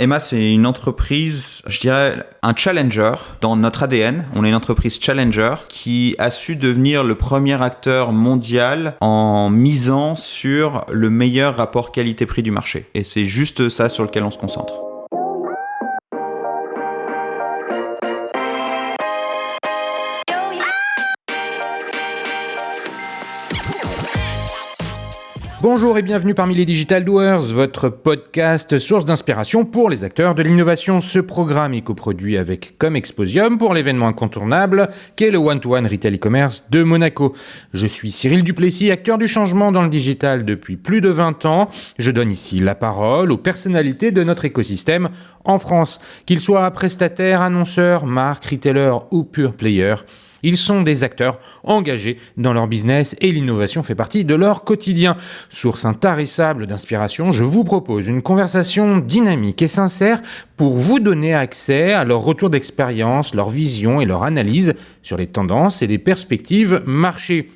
Emma, c'est une entreprise, je dirais, un challenger. Dans notre ADN, on est une entreprise challenger qui a su devenir le premier acteur mondial en misant sur le meilleur rapport qualité-prix du marché. Et c'est juste ça sur lequel on se concentre. Bonjour et bienvenue parmi les Digital Doers, votre podcast source d'inspiration pour les acteurs de l'innovation. Ce programme est coproduit avec Comexposium pour l'événement incontournable qu'est le One-to-One Retail e-commerce de Monaco. Je suis Cyril Duplessis, acteur du changement dans le digital depuis plus de 20 ans. Je donne ici la parole aux personnalités de notre écosystème en France, qu'ils soient prestataires, annonceurs, marques, retailers ou pure players. Ils sont des acteurs engagés dans leur business et l'innovation fait partie de leur quotidien. Source intarissable d'inspiration, je vous propose une conversation dynamique et sincère pour vous donner accès à leur retour d'expérience, leur vision et leur analyse sur les tendances et les perspectives marché.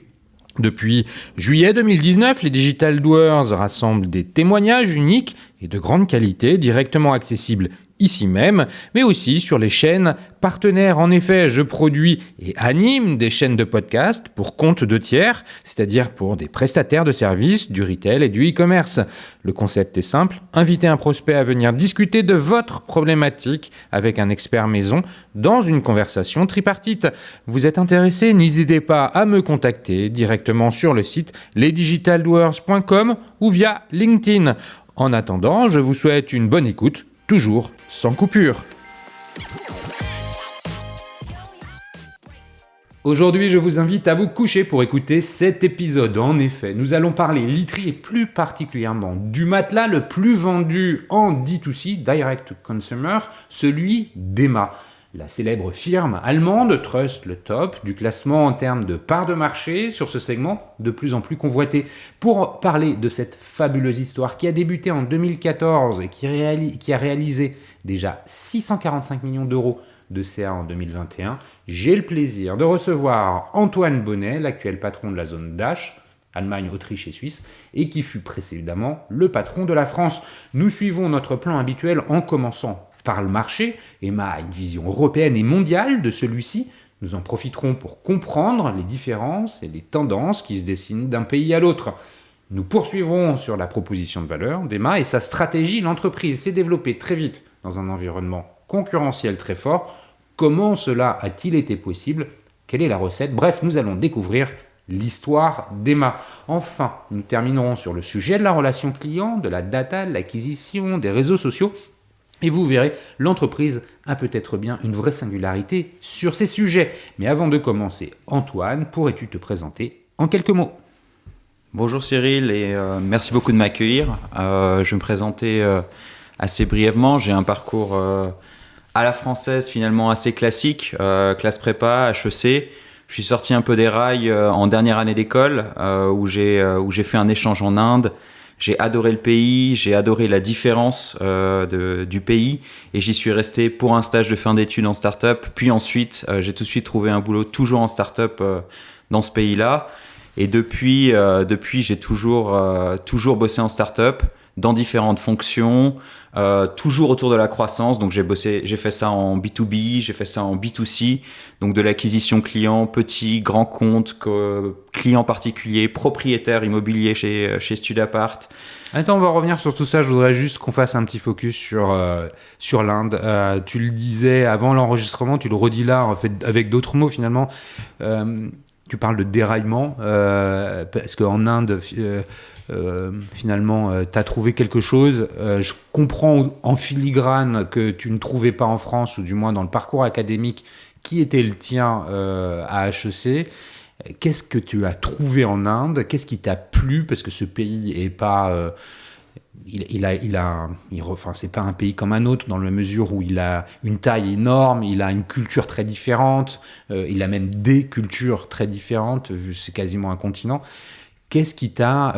Depuis juillet 2019, les Digital Doers rassemblent des témoignages uniques et de grande qualité directement accessibles ici même, mais aussi sur les chaînes partenaires. En effet, je produis et anime des chaînes de podcast pour compte de tiers, c'est-à-dire pour des prestataires de services du retail et du e-commerce. Le concept est simple, inviter un prospect à venir discuter de votre problématique avec un expert maison dans une conversation tripartite. Vous êtes intéressé? N'hésitez pas à me contacter directement sur le site lesdigitaldoers.com ou via LinkedIn. En attendant, je vous souhaite une bonne écoute, toujours sans coupure. Aujourd'hui, je vous invite à vous coucher pour écouter cet épisode. En effet, nous allons parler literie et plus particulièrement du matelas le plus vendu en D2C, Direct to Consumer, celui d'Emma. La célèbre firme allemande trust le top du classement en termes de part de marché sur ce segment de plus en plus convoité. Pour parler de cette fabuleuse histoire qui a débuté en 2014 et qui a réalisé déjà 645 millions d'euros de CA en 2021, j'ai le plaisir de recevoir Antoine Bonnet, l'actuel patron de la zone DACH, Allemagne, Autriche et Suisse, et qui fut précédemment le patron de la France. Nous suivons notre plan habituel en commençant par le marché. Emma a une vision européenne et mondiale de celui-ci. Nous en profiterons pour comprendre les différences et les tendances qui se dessinent d'un pays à l'autre. Nous poursuivrons sur la proposition de valeur d'Emma et sa stratégie. L'entreprise s'est développée très vite dans un environnement concurrentiel très fort. Comment cela a-t-il été possible? Quelle est la recette? Bref, nous allons découvrir l'histoire d'Emma. Enfin, nous terminerons sur le sujet de la relation client, de la data, de l'acquisition, des réseaux sociaux. Et vous verrez, l'entreprise a peut-être bien une vraie singularité sur ces sujets. Mais avant de commencer, Antoine, pourrais-tu te présenter en quelques mots? Bonjour Cyril et merci beaucoup de m'accueillir. Je vais me présenter assez brièvement. J'ai un parcours à la française finalement assez classique, classe prépa, HEC. Je suis sorti un peu des rails en dernière année d'école où j'ai fait un échange en Inde. J'ai adoré le pays, j'ai adoré la différence du pays et j'y suis resté pour un stage de fin d'études en start-up. Puis ensuite, j'ai tout de suite trouvé un boulot toujours en start-up dans ce pays-là. Et depuis j'ai toujours bossé en start-up dans différentes fonctions, toujours autour de la croissance. Donc j'ai fait ça en B2B, j'ai fait ça en B2C, donc de l'acquisition client, petit, grand compte, client particulier, propriétaire immobilier chez Studapart. Attends, on va revenir sur tout ça. Je voudrais juste qu'on fasse un petit focus sur l'Inde. Tu le disais avant l'enregistrement, tu le redis là, en fait, avec d'autres mots finalement. Tu parles de déraillement, parce qu'en Inde, finalement, tu as trouvé quelque chose. Je comprends en filigrane que tu ne trouvais pas en France, ou du moins dans le parcours académique qui était le tien à HEC. Qu'est-ce que tu as trouvé en Inde? Qu'est-ce qui t'a plu? Parce que ce pays est pas... c'est pas un pays comme un autre dans la mesure où il a une taille énorme, il a une culture très différente, il a même des cultures très différentes, vu que c'est quasiment un continent. Qu'est-ce qui t'a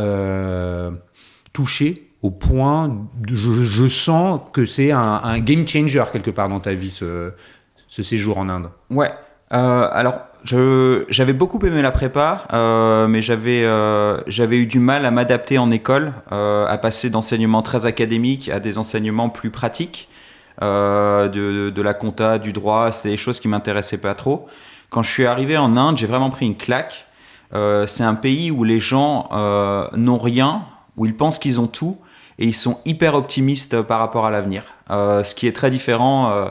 touché au point, je sens que c'est un game changer quelque part dans ta vie, ce séjour en Inde? Ouais, alors j'avais beaucoup aimé la prépa, mais j'avais eu du mal à m'adapter en école, à passer d'enseignements très académiques à des enseignements plus pratiques. de la compta, du droit. C'était des choses qui m'intéressaient pas trop. Quand je suis arrivé en Inde, j'ai vraiment pris une claque. C'est un pays où les gens n'ont rien, où ils pensent qu'ils ont tout, et ils sont hyper optimistes par rapport à l'avenir. Ce qui est très différent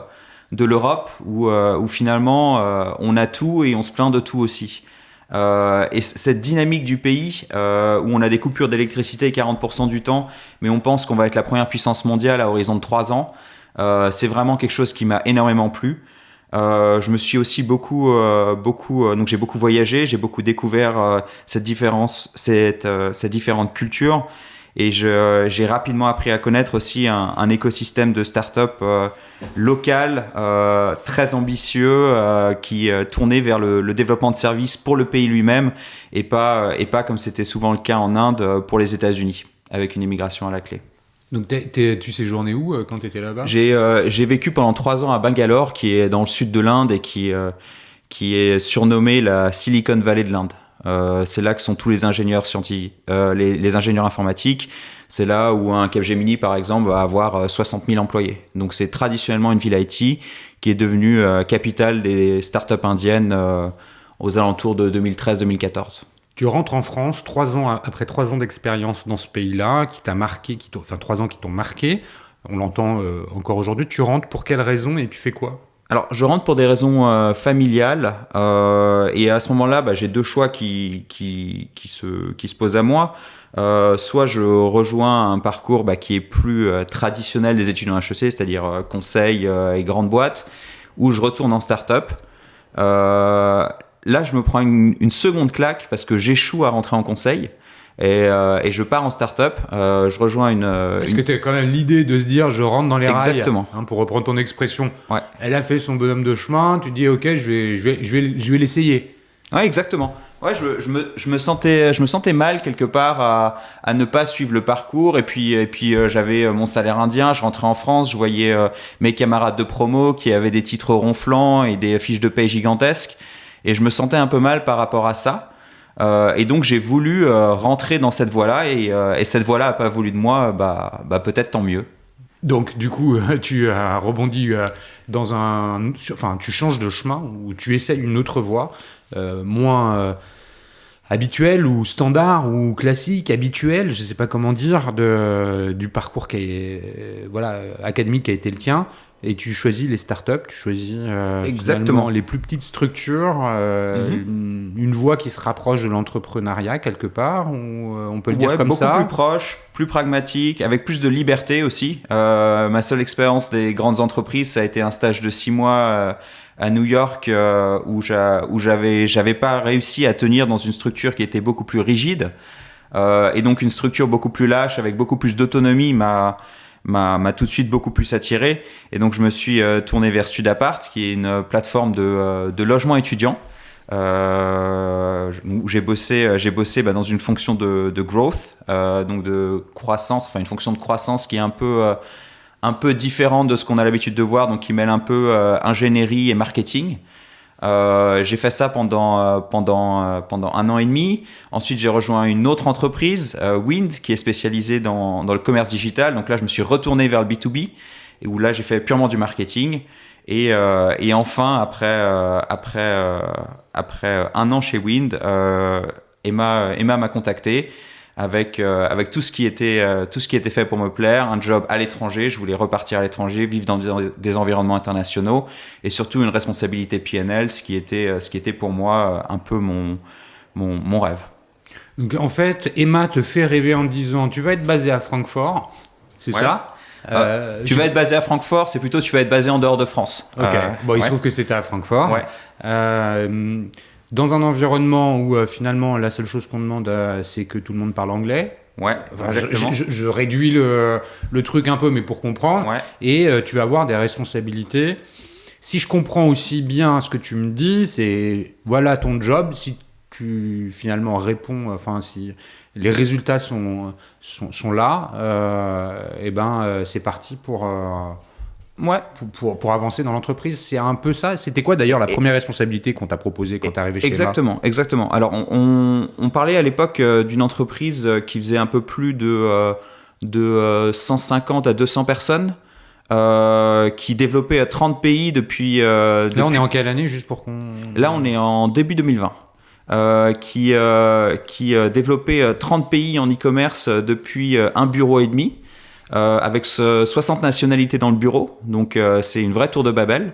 de l'Europe, où finalement on a tout et on se plaint de tout aussi. Et cette dynamique du pays, où on a des coupures d'électricité 40% du temps, mais on pense qu'on va être la première puissance mondiale à horizon de 3 ans, c'est vraiment quelque chose qui m'a énormément plu. Je me suis aussi donc j'ai beaucoup voyagé, j'ai beaucoup découvert cette différentes cultures, et j'ai rapidement appris à connaître aussi un écosystème de start-up local, très ambitieux, qui tournait vers le développement de services pour le pays lui-même, et pas comme c'était souvent le cas en Inde, pour les États-Unis, avec une immigration à la clé. Donc tu séjournais où quand tu étais là-bas ? J'ai vécu pendant 3 ans à Bangalore, qui est dans le sud de l'Inde et qui est surnommée la Silicon Valley de l'Inde. C'est là que sont tous les ingénieurs scientifiques, les ingénieurs informatiques. C'est là où un Capgemini, par exemple, va avoir 60 000 employés. Donc c'est traditionnellement une ville IT qui est devenue capitale des startups indiennes aux alentours de 2013-2014. Tu rentres en France après 3 ans d'expérience dans ce pays-là, qui t'a marqué, 3 ans qui t'ont marqué. On l'entend encore aujourd'hui. Tu rentres pour quelles raisons et tu fais quoi ? Alors, je rentre pour des raisons familiales, et à ce moment-là, j'ai 2 choix qui se posent à moi. Soit je rejoins un parcours qui est plus traditionnel des études en HEC, c'est-à-dire conseil et grande boîte, ou je retourne en start-up. Là, je me prends une seconde claque parce que j'échoue à rentrer en conseil. Et je pars en start-up, je rejoins Est-ce que tu as quand même l'idée de se dire je rentre dans les rails ? Exactement. Pour reprendre ton expression. Ouais. Elle a fait son bonhomme de chemin, tu dis ok, je vais l'essayer. Ouais, exactement. Ouais, je me sentais mal quelque part à ne pas suivre le parcours, et puis j'avais mon salaire indien, je rentrais en France, je voyais mes camarades de promo qui avaient des titres ronflants et des fiches de paye gigantesques, et je me sentais un peu mal par rapport à ça. Et donc j'ai voulu rentrer dans cette voie-là, et cette voie-là n'a pas voulu de moi, peut-être tant mieux. Donc du coup, tu as rebondi tu changes de chemin, ou tu essayes une autre voie, moins habituelle ou standard ou classique, habituelle, je ne sais pas comment dire, du parcours académique qui a été le tien. Et tu choisis les startups, tu choisis finalement les plus petites structures, une voie qui se rapproche de l'entrepreneuriat quelque part, ou on peut le dire comme ça. Beaucoup plus proche, plus pragmatique, avec plus de liberté aussi. Ma seule expérience des grandes entreprises, ça a été un stage de 6 mois à New York, où j'avais pas réussi à tenir dans une structure qui était beaucoup plus rigide, et donc une structure beaucoup plus lâche, avec beaucoup plus d'autonomie, m'a tout de suite beaucoup plus attiré, et donc je me suis tourné vers Studapart, qui est une plateforme de logement étudiant, où j'ai bossé dans une fonction de growth, donc de croissance, enfin une fonction de croissance qui est un peu différente de ce qu'on a l'habitude de voir, donc qui mêle un peu ingénierie et marketing. J'ai fait ça pendant 1 an et demi. Ensuite, j'ai rejoint une autre entreprise, Wind, qui est spécialisée dans le commerce digital. Donc là, je me suis retourné vers le B2B, et où là, j'ai fait purement du marketing. Et enfin, après 1 an chez Wind, Emma m'a contacté avec tout ce qui était fait pour me plaire, un job à l'étranger. Je voulais repartir à l'étranger, vivre dans des environnements internationaux, et surtout une responsabilité PNL, ce qui était pour moi un peu mon rêve. Donc en fait, Emma te fait rêver en disant tu vas être basé à Francfort, c'est ça ? Tu vas être basé à Francfort, c'est plutôt tu vas être basé en dehors de France. Ok, il se trouve que c'était à Francfort. Ouais. Dans un environnement où finalement la seule chose qu'on demande, c'est que tout le monde parle anglais. Ouais, exactement. Je réduis le truc un peu, mais pour comprendre. Ouais. Et tu vas avoir des responsabilités. Si je comprends aussi bien ce que tu me dis, c'est voilà ton job. Si tu finalement réponds, si les résultats sont là, c'est parti pour avancer dans l'entreprise. C'est un peu ça. C'était quoi d'ailleurs la première responsabilité qu'on t'a proposée quand t'es arrivé chez Emma ? Exactement. Alors on parlait à l'époque d'une entreprise qui faisait un peu plus de 150 à 200 personnes. qui développait 30 pays depuis... Là, on est en quelle année, juste pour qu'on... Là, on est en début 2020. Qui développait 30 pays en e-commerce depuis un bureau et demi, avec 60 nationalités dans le bureau. Donc, c'est une vraie tour de Babel.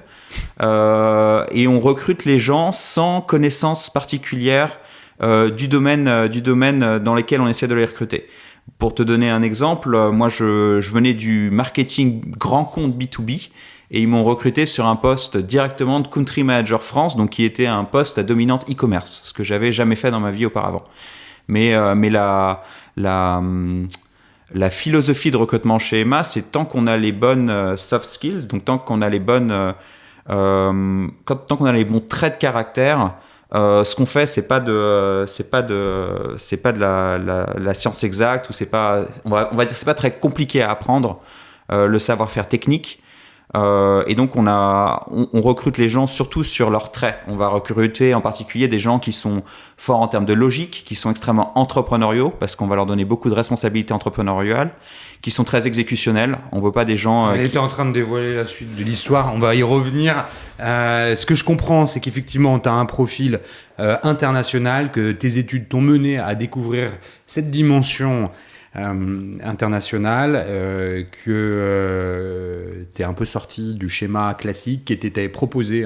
Et on recrute les gens sans connaissance particulière du domaine dans lequel on essaie de les recruter. Pour te donner un exemple, moi je venais du marketing grand compte B2B et ils m'ont recruté sur un poste directement de Country Manager France, donc qui était un poste à dominante e-commerce, ce que j'avais jamais fait dans ma vie auparavant. Mais la philosophie de recrutement chez Emma, c'est tant qu'on a les bonnes soft skills, donc tant qu'on a les bonnes tant qu'on a les bons traits de caractère, ce qu'on fait, c'est pas de la science exacte, ou c'est pas, on va dire, c'est pas très compliqué à apprendre, le savoir-faire technique. Et donc on recrute les gens surtout sur leurs traits. On va recruter en particulier des gens qui sont forts en termes de logique, qui sont extrêmement entrepreneuriaux, parce qu'on va leur donner beaucoup de responsabilités entrepreneuriales, qui sont très exécutionnels. On veut pas des gens... Elle était en train de dévoiler la suite de l'histoire, on va y revenir. Ce que je comprends, c'est qu'effectivement, tu as un profil international, que tes études t'ont mené à découvrir cette dimension internationale, que tu es un peu sorti du schéma classique qui était proposé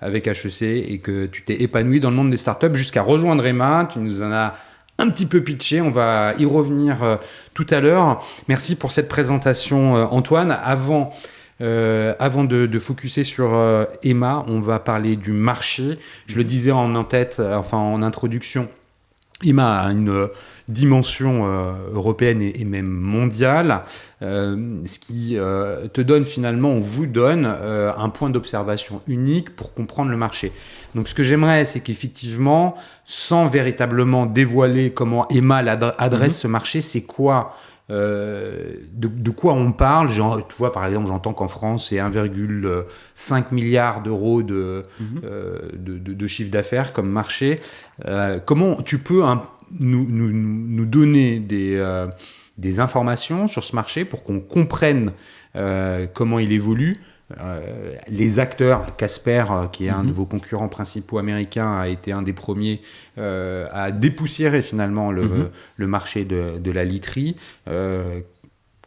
avec HEC, et que tu t'es épanoui dans le monde des startups jusqu'à rejoindre Emma. Tu nous en as un petit peu pitché, on va y revenir tout à l'heure. Merci pour cette présentation, Antoine. Avant de focuser sur Emma, on va parler du marché. Je le disais en introduction, Emma a une dimension européenne et même mondiale, ce qui te donne finalement, on vous donne un point d'observation unique pour comprendre le marché. Donc ce que j'aimerais, c'est qu'effectivement, sans véritablement dévoiler comment Emma adresse ce marché, c'est quoi de quoi on parle. Tu vois, par exemple, j'entends qu'en France, c'est 1,5 milliard d'euros de chiffre d'affaires comme marché. Comment tu peux nous donner des informations sur ce marché pour qu'on comprenne comment il évolue? Les acteurs, Casper, qui est un de vos concurrents principaux américains, a été un des premiers à dépoussiérer finalement le marché de la literie.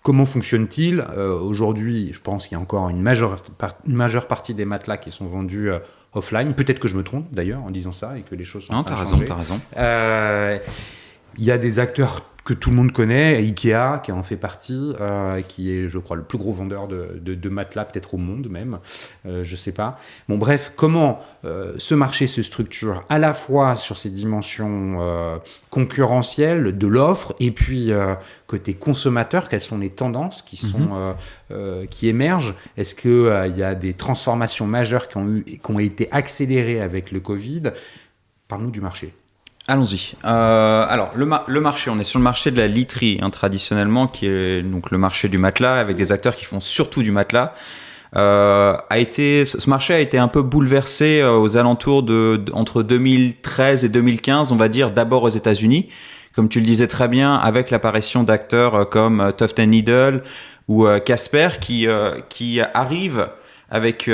Comment fonctionne-t-il aujourd'hui? Je pense qu'il y a encore une majeure partie des matelas qui sont vendus offline. Peut-être que je me trompe d'ailleurs en disant ça et que les choses sont en train de changer. T'as raison. Il y a des acteurs que tout le monde connaît, Ikea qui en fait partie, qui est, je crois, le plus gros vendeur de matelas, peut-être au monde même, je sais pas. Bon, bref, comment ce marché se structure à la fois sur ses dimensions concurrentielles de l'offre, et puis côté consommateur, quelles sont les tendances qui émergent? Est-ce qu'il y a des transformations majeures qui ont été accélérées avec le Covid? Parle-nous du marché. Allons-y. Alors, le marché, on est sur le marché de la literie, traditionnellement, qui est donc le marché du matelas, avec des acteurs qui font surtout du matelas. Ce marché a été un peu bouleversé aux alentours entre 2013 et 2015, on va dire, d'abord aux États-Unis, comme tu le disais très bien, avec l'apparition d'acteurs comme Tuft & Needle ou Casper, qui arrivent avec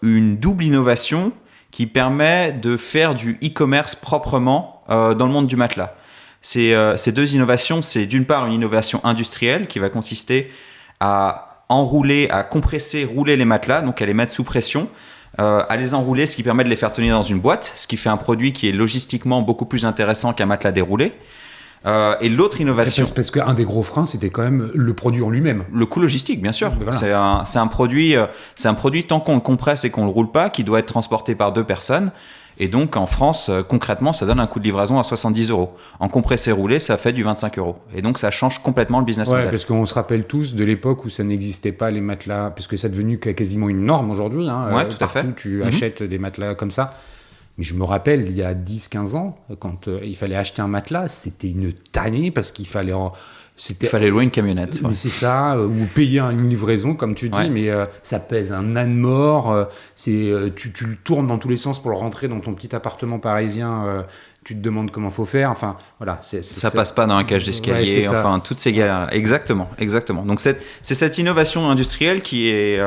une double innovation qui permet de faire du e-commerce proprement dans le monde du matelas. Ces deux innovations, c'est d'une part une innovation industrielle qui va consister à enrouler, à compresser, rouler les matelas, donc à les mettre sous pression, à les enrouler, ce qui permet de les faire tenir dans une boîte, ce qui fait un produit qui est logistiquement beaucoup plus intéressant qu'un matelas déroulé. Et l'autre innovation... Parce qu'un des gros freins, c'était quand même le produit en lui-même. Le coût logistique, bien sûr. Voilà. C'est un produit, tant qu'on le compresse et qu'on le roule pas, qui doit être transporté par 2 personnes. Et donc, en France, concrètement, ça donne un coût de livraison à 70 €. En compressé roulé, ça fait du 25 €. Et donc, ça change complètement le business model. Parce qu'on se rappelle tous de l'époque où ça n'existait pas, les matelas, parce que c'est devenu quasiment une norme aujourd'hui. Ouais, tout à fait. Tu achètes des matelas comme ça. Mais je me rappelle, il y a 10-15 ans, quand il fallait acheter un matelas, c'était une tannée parce qu'il fallait Il fallait louer une camionnette. Mais c'est ça, ou payer une livraison, comme tu dis, mais ça pèse un âne mort. Tu le tournes dans tous les sens pour le rentrer dans ton petit appartement parisien. Tu te demandes comment faut faire. Enfin, voilà. Ça passe pas dans un cage d'escalier. Enfin, toutes ces galères. Exactement. Donc c'est cette innovation industrielle qui est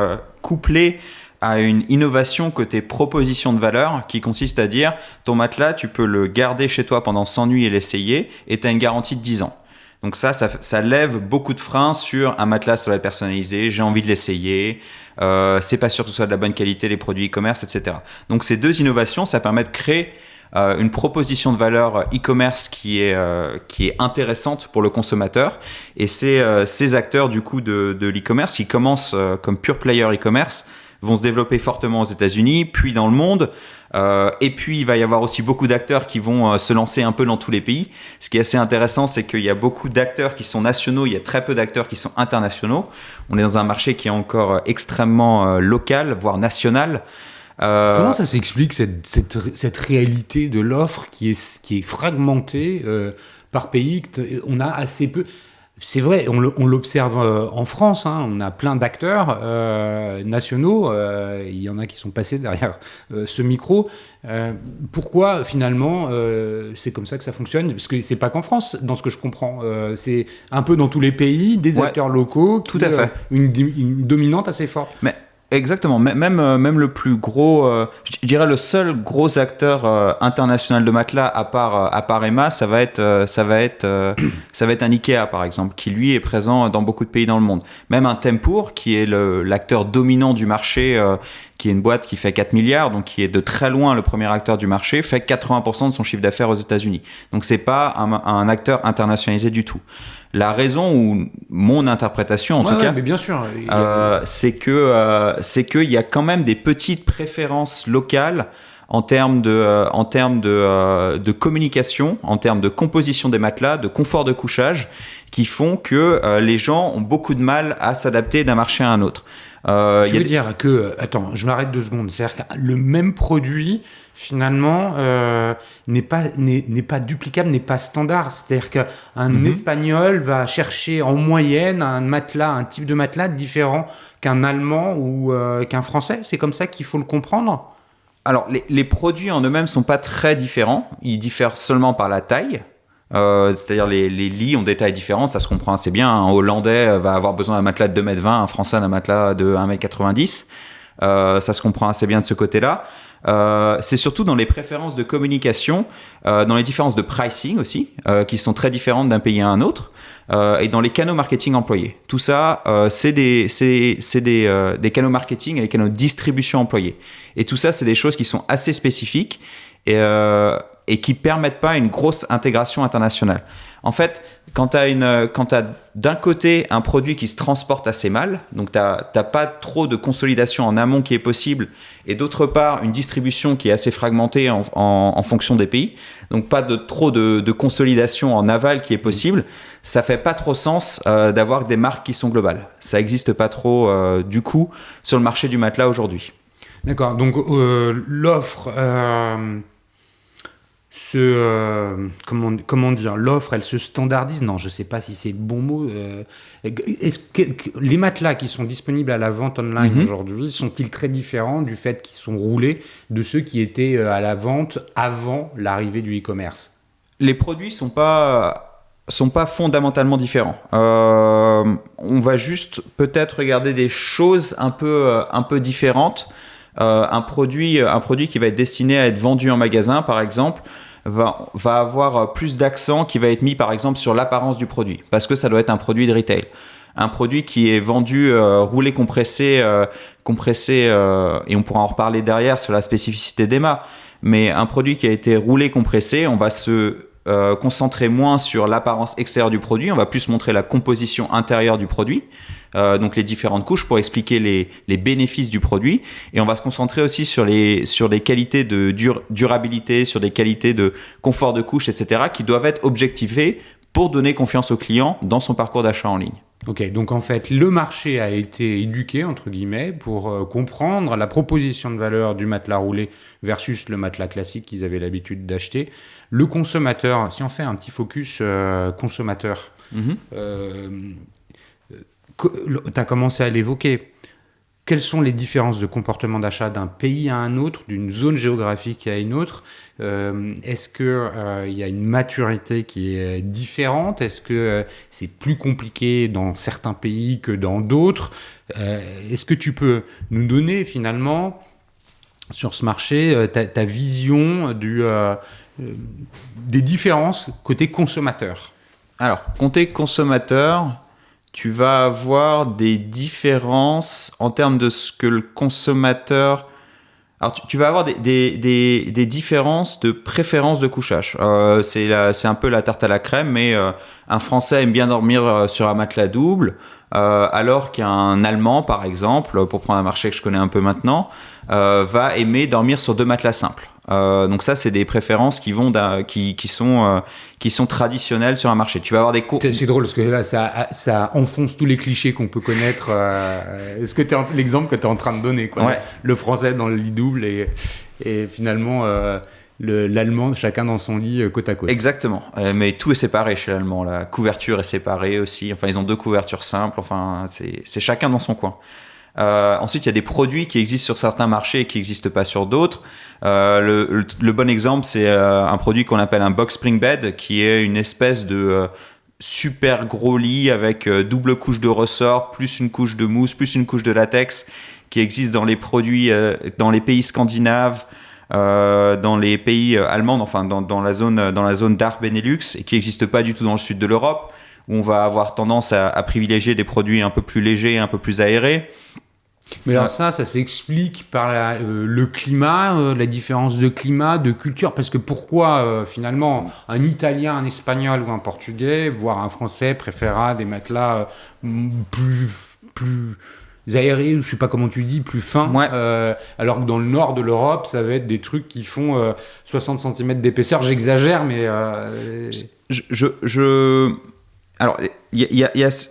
couplée à une innovation côté proposition de valeur qui consiste à dire ton matelas, tu peux le garder chez toi pendant 100 nuits et l'essayer et tu as une garantie de 10 ans. Donc ça lève beaucoup de freins sur un matelas, ça va être personnalisé, j'ai envie de l'essayer, c'est pas sûr que ce soit de la bonne qualité, les produits e-commerce, etc. Donc ces deux innovations, ça permet de créer une proposition de valeur e-commerce qui est intéressante pour le consommateur. Et ces acteurs du coup de l'e-commerce qui commencent comme pure player e-commerce vont se développer fortement aux États-Unis, puis dans le monde. Et puis, il va y avoir aussi beaucoup d'acteurs qui vont se lancer un peu dans tous les pays. Ce qui est assez intéressant, c'est qu'il y a beaucoup d'acteurs qui sont nationaux, il y a très peu d'acteurs qui sont internationaux. On est dans un marché qui est encore extrêmement local, voire national. Comment ça s'explique, cette réalité de l'offre qui est fragmentée par pays? On a assez peu... C'est vrai, on l'observe en France, hein, on a plein d'acteurs nationaux, il y en a qui sont passés derrière ce micro. Pourquoi finalement c'est comme ça que ça fonctionne? Parce que c'est pas qu'en France, dans ce que je comprends, c'est un peu dans tous les pays, des acteurs locaux qui ont une dominante assez forte. Mais exactement, même le plus gros, je dirais le seul gros acteur international de matelas à part Emma, ça va être un Ikea par exemple, qui lui est présent dans beaucoup de pays dans le monde. Même un Tempur, qui est l'acteur dominant du marché, qui est une boîte qui fait 4 milliards, donc qui est de très loin le premier acteur du marché, fait 80% de son chiffre d'affaires aux États-Unis. Donc c'est pas un acteur internationalisé du tout. La raison, ou mon interprétation en tout cas, mais bien sûr, c'est qu'il y a quand même des petites préférences locales en termes de communication, en termes de composition des matelas, de confort de couchage, qui font que les gens ont beaucoup de mal à s'adapter d'un marché à un autre. Tu veux dire que... Attends, je m'arrête 2 secondes. C'est-à-dire que le même produit, finalement, n'est pas duplicable, n'est pas standard. C'est-à-dire qu'un Espagnol va chercher en moyenne un type de matelas différent qu'un Allemand ou qu'un Français. C'est comme ça qu'il faut le comprendre? Alors, les produits en eux-mêmes ne sont pas très différents. Ils diffèrent seulement par la taille. C'est-à-dire les lits ont des tailles différentes, ça se comprend assez bien. Un Hollandais va avoir besoin d'un matelas de 2,20 m, un Français d'un matelas de 1,90 m. Ça se comprend assez bien de ce côté-là. C'est surtout dans les préférences de communication, dans les différences de pricing aussi, qui sont très différentes d'un pays à un autre, et dans les canaux marketing employés. Tout ça, c'est des canaux marketing et des canaux de distribution employés. Et tout ça, c'est des choses qui sont assez spécifiques et qui permettent pas une grosse intégration internationale. En fait, quand tu as d'un côté un produit qui se transporte assez mal, donc tu n'as pas trop de consolidation en amont qui est possible, et d'autre part une distribution qui est assez fragmentée en fonction des pays, donc pas trop de consolidation en aval qui est possible, ça fait pas trop sens d'avoir des marques qui sont globales. Ça n'existe pas trop du coup sur le marché du matelas aujourd'hui. D'accord, donc l'offre... comment dire, l'offre, elle se standardise. Non, je ne sais pas si c'est le bon mot. Est-ce que les matelas qui sont disponibles à la vente online aujourd'hui sont-ils très différents du fait qu'ils sont roulés de ceux qui étaient à la vente avant l'arrivée du e-commerce? Les produits sont pas fondamentalement différents. On va juste peut-être regarder des choses un peu différentes. Un produit qui va être destiné à être vendu en magasin, par exemple, va avoir plus d'accent qui va être mis, par exemple, sur l'apparence du produit, parce que ça doit être un produit de retail. Un produit qui est vendu roulé, compressé, et on pourra en reparler derrière sur la spécificité d'Emma, mais un produit qui a été roulé, compressé, on va se concentrer moins sur l'apparence extérieure du produit, on va plus montrer la composition intérieure du produit, donc les différentes couches pour expliquer les bénéfices du produit, et on va se concentrer aussi sur les qualités de durabilité, sur des qualités de confort de couche, etc., qui doivent être objectivées pour donner confiance au client dans son parcours d'achat en ligne. Ok, donc en fait, le marché a été éduqué, entre guillemets, pour comprendre la proposition de valeur du matelas roulé versus le matelas classique qu'ils avaient l'habitude d'acheter. Le consommateur, si on fait un petit focus consommateur, tu as commencé à l'évoquer. Quelles sont les différences de comportement d'achat d'un pays à un autre, d'une zone géographique à une autre? Est-ce qu'il y a une maturité qui est différente? Est-ce que c'est plus compliqué dans certains pays que dans d'autres? Est-ce que tu peux nous donner finalement sur ce marché ta vision des différences côté consommateur? Alors, côté consommateur, tu vas avoir des différences en termes de ce que le consommateur... Alors, tu vas avoir des différences de préférence de couchage. C'est un peu la tarte à la crème, mais un Français aime bien dormir sur un matelas double, alors qu'un Allemand, par exemple, pour prendre un marché que je connais un peu maintenant, va aimer dormir sur 2 matelas simples. Donc ça, c'est des préférences qui sont traditionnelles sur un marché. Tu vas avoir des C'est drôle parce que là, ça enfonce tous les clichés qu'on peut connaître. Est-ce que l'exemple que tu es en train de donner, quoi, ouais. Le Français dans le lit double et finalement l'Allemand, chacun dans son lit côte à côte. Exactement. Mais tout est séparé chez l'Allemand. La couverture est séparée aussi. Enfin, ils ont 2 couvertures simples. Enfin, c'est chacun dans son coin. Ensuite, il y a des produits qui existent sur certains marchés et qui n'existent pas sur d'autres. Le bon exemple, c'est un produit qu'on appelle un box spring bed, qui est une espèce de super gros lit avec double couche de ressort, plus une couche de mousse, plus une couche de latex, qui existe dans les produits dans les pays scandinaves, dans les pays allemands, enfin dans la zone d'Art Benelux, et qui n'existe pas du tout dans le sud de l'Europe, où on va avoir tendance à privilégier des produits un peu plus légers, un peu plus aérés. Mais alors ça s'explique par le climat, la différence de climat, de culture. Parce que pourquoi finalement un Italien, un Espagnol ou un Portugais, voire un Français, préférera des matelas plus aérés, je ne sais pas comment tu dis, plus fins, Ouais. alors que dans le nord de l'Europe, ça va être des trucs qui font 60 cm d'épaisseur. J'exagère, mais... Alors,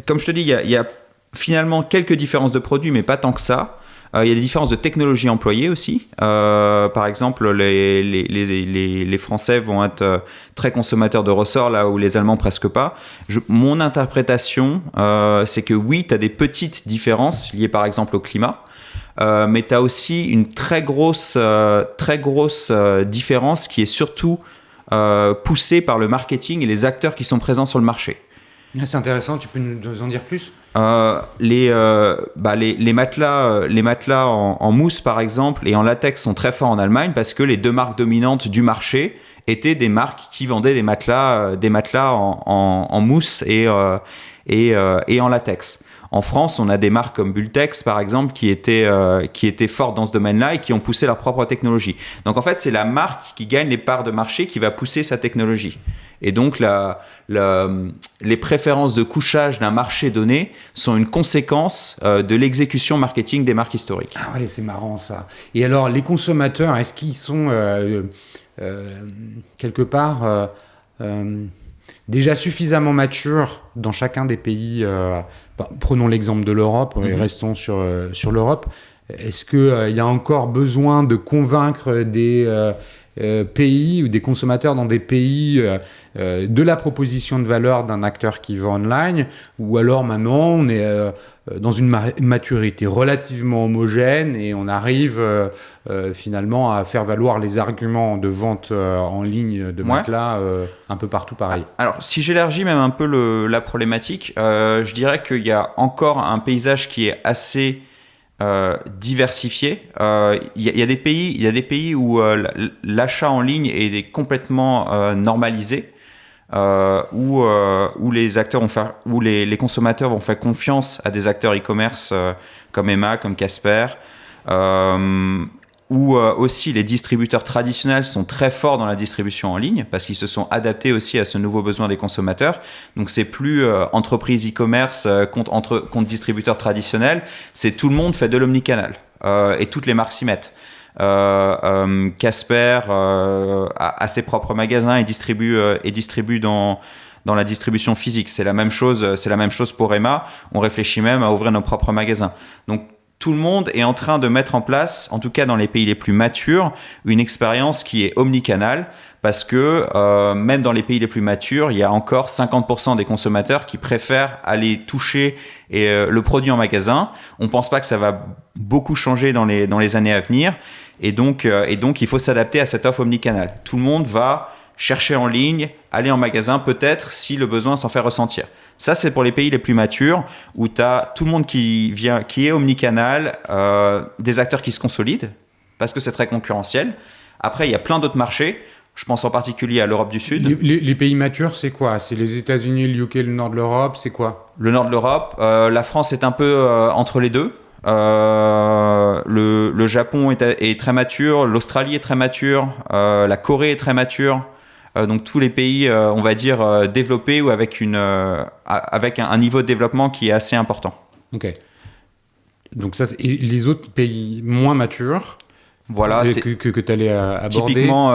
comme je te dis, il y a finalement quelques différences de produits, mais pas tant que ça. Il y a des différences de technologie employée aussi. Par exemple, les Français vont être très consommateurs de ressorts, là où les Allemands presque pas. Mon interprétation, c'est que oui, tu as des petites différences liées par exemple au climat. Mais tu as aussi une très grosse différence qui est surtout poussée par le marketing et les acteurs qui sont présents sur le marché. C'est intéressant, tu peux nous en dire plus? Les matelas en mousse par exemple et en latex sont très forts en Allemagne parce que les 2 marques dominantes du marché étaient des marques qui vendaient des matelas en mousse et en latex. En France, on a des marques comme Bultex, par exemple, qui étaient fortes dans ce domaine-là et qui ont poussé leur propre technologie. Donc, en fait, c'est la marque qui gagne les parts de marché qui va pousser sa technologie. Et donc, les préférences de couchage d'un marché donné sont une conséquence de l'exécution marketing des marques historiques. Ah ouais, c'est marrant ça. Et alors, les consommateurs, est-ce qu'ils sont quelque part déjà suffisamment matures dans chacun des pays? Prenons l'exemple de l'Europe et restons sur l'Europe. Est-ce qu'il y a encore besoin de convaincre des pays ou des consommateurs dans des pays de la proposition de valeur d'un acteur qui vend online, ou alors maintenant on est dans une maturité relativement homogène et on arrive finalement à faire valoir les arguments de vente en ligne de matelas un peu partout pareil? Alors si j'élargis même un peu la problématique, je dirais qu'il y a encore un paysage qui est assez diversifié. Il y a des pays où l'achat en ligne est complètement normalisé, où les consommateurs vont faire confiance à des acteurs e-commerce comme Emma, comme Casper, où aussi les distributeurs traditionnels sont très forts dans la distribution en ligne parce qu'ils se sont adaptés aussi à ce nouveau besoin des consommateurs. Donc c'est plus entreprise e-commerce contre distributeurs traditionnels, c'est tout le monde fait de l'omnicanal et toutes les marques s'y mettent. Casper a ses propres magasins et distribue dans la distribution physique. C'est la même chose pour Emma. On réfléchit même à ouvrir nos propres magasins. Donc, tout le monde est en train de mettre en place, en tout cas dans les pays les plus matures, une expérience qui est omnicanale, parce que même dans les pays les plus matures, il y a encore 50% des consommateurs qui préfèrent aller toucher le produit en magasin. On ne pense pas que ça va beaucoup changer dans les années à venir, et donc il faut s'adapter à cette offre omnicanale. Tout le monde va chercher en ligne, aller en magasin, peut-être si le besoin s'en fait ressentir. Ça, c'est pour les pays les plus matures, où tu as tout le monde qui est omnicanal, des acteurs qui se consolident, parce que c'est très concurrentiel. Après, il y a plein d'autres marchés. Je pense en particulier à l'Europe du Sud. Les pays matures, c'est quoi? C'est les États-Unis, le UK, le nord de l'Europe, c'est quoi? Le nord de l'Europe. La France est un peu entre les deux. Le Japon est très mature, l'Australie est très mature, la Corée est très mature. Donc tous les pays, on va dire, développés ou avec un niveau de développement qui est assez important. Ok. Donc ça, et les autres pays moins matures, voilà, que tu allais aborder. Typiquement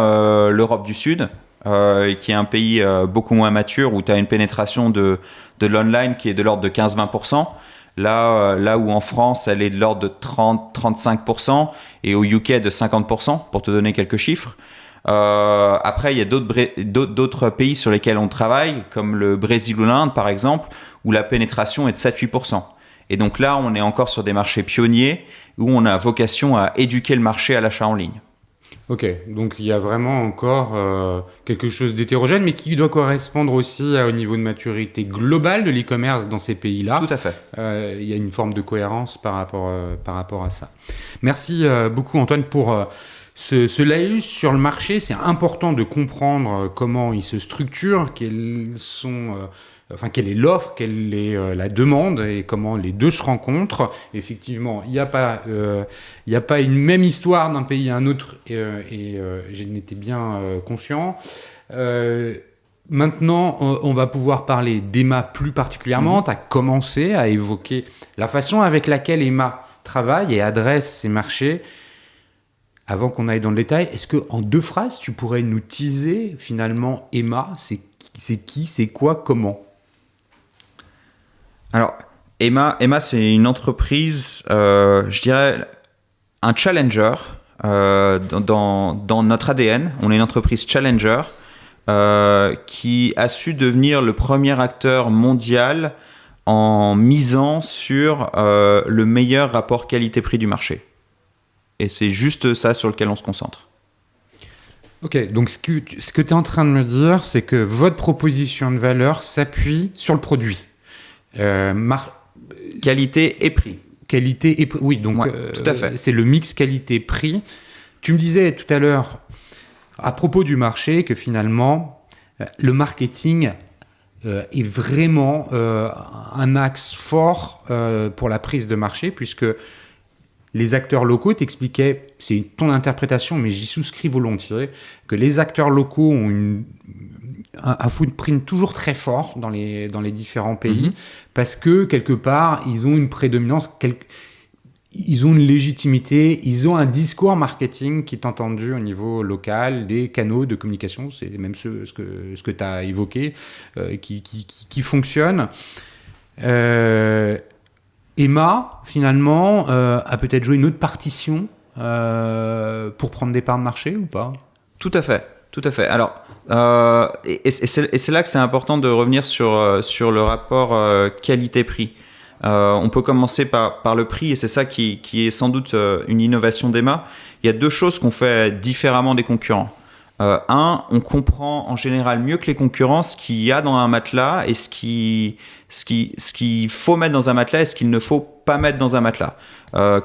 l'Europe du Sud, qui est un pays beaucoup moins mature, où tu as une pénétration de l'online qui est de l'ordre de 15-20%. Là où en France, elle est de l'ordre de 30-35%, et au UK de 50%, pour te donner quelques chiffres. Après, il y a d'autres pays sur lesquels on travaille, comme le Brésil ou l'Inde, par exemple, où la pénétration est de 7-8%. Et donc là, on est encore sur des marchés pionniers, où on a vocation à éduquer le marché à l'achat en ligne. Ok, donc il y a vraiment encore quelque chose d'hétérogène, mais qui doit correspondre aussi au niveau de maturité globale de l'e-commerce dans ces pays-là. Tout à fait. Il y a une forme de cohérence par rapport à ça. Merci beaucoup Antoine pour ce laïus sur le marché. C'est important de comprendre comment il se structure, quelle est l'offre, quelle est la demande et comment les deux se rencontrent. Effectivement, il n'y a pas une même histoire d'un pays à un autre et j'en étais bien conscient. Maintenant, on va pouvoir parler d'Emma plus particulièrement. Tu as commencé à évoquer la façon avec laquelle Emma travaille et adresse ses marchés. Avant qu'on aille dans le détail, est-ce qu'en 2 phrases, tu pourrais nous teaser finalement Emma, c'est qui, c'est quoi, comment? Alors, Emma, c'est une entreprise, je dirais, un challenger dans notre ADN. On est une entreprise challenger qui a su devenir le premier acteur mondial en misant sur le meilleur rapport qualité-prix du marché. Et c'est juste ça sur lequel on se concentre. Ok, donc ce que tu es en train de me dire, c'est que votre proposition de valeur s'appuie sur le produit. Qualité et prix. Qualité et prix, oui, donc tout à fait. C'est le mix qualité-prix. Tu me disais tout à l'heure, à propos du marché, que finalement, le marketing est vraiment un axe fort pour la prise de marché, puisque les acteurs locaux t'expliquaient, c'est ton interprétation, mais j'y souscris volontiers, que les acteurs locaux ont un footprint toujours très fort dans les différents pays, parce que quelque part, ils ont une prédominance, ils ont une légitimité, ils ont un discours marketing qui est entendu au niveau local, des canaux de communication, c'est même ce que tu as évoqué, qui fonctionne. Emma, finalement, a peut-être joué une autre partition pour prendre des parts de marché ou pas? Tout à fait. Alors, c'est là que c'est important de revenir sur le rapport qualité-prix. On peut commencer par le prix, et c'est ça qui est sans doute une innovation d'Emma. Il y a 2 choses qu'on fait différemment des concurrents. On comprend en général mieux que les concurrents ce qu'il y a dans un matelas et ce qu'il faut mettre dans un matelas et ce qu'il ne faut pas mettre dans un matelas.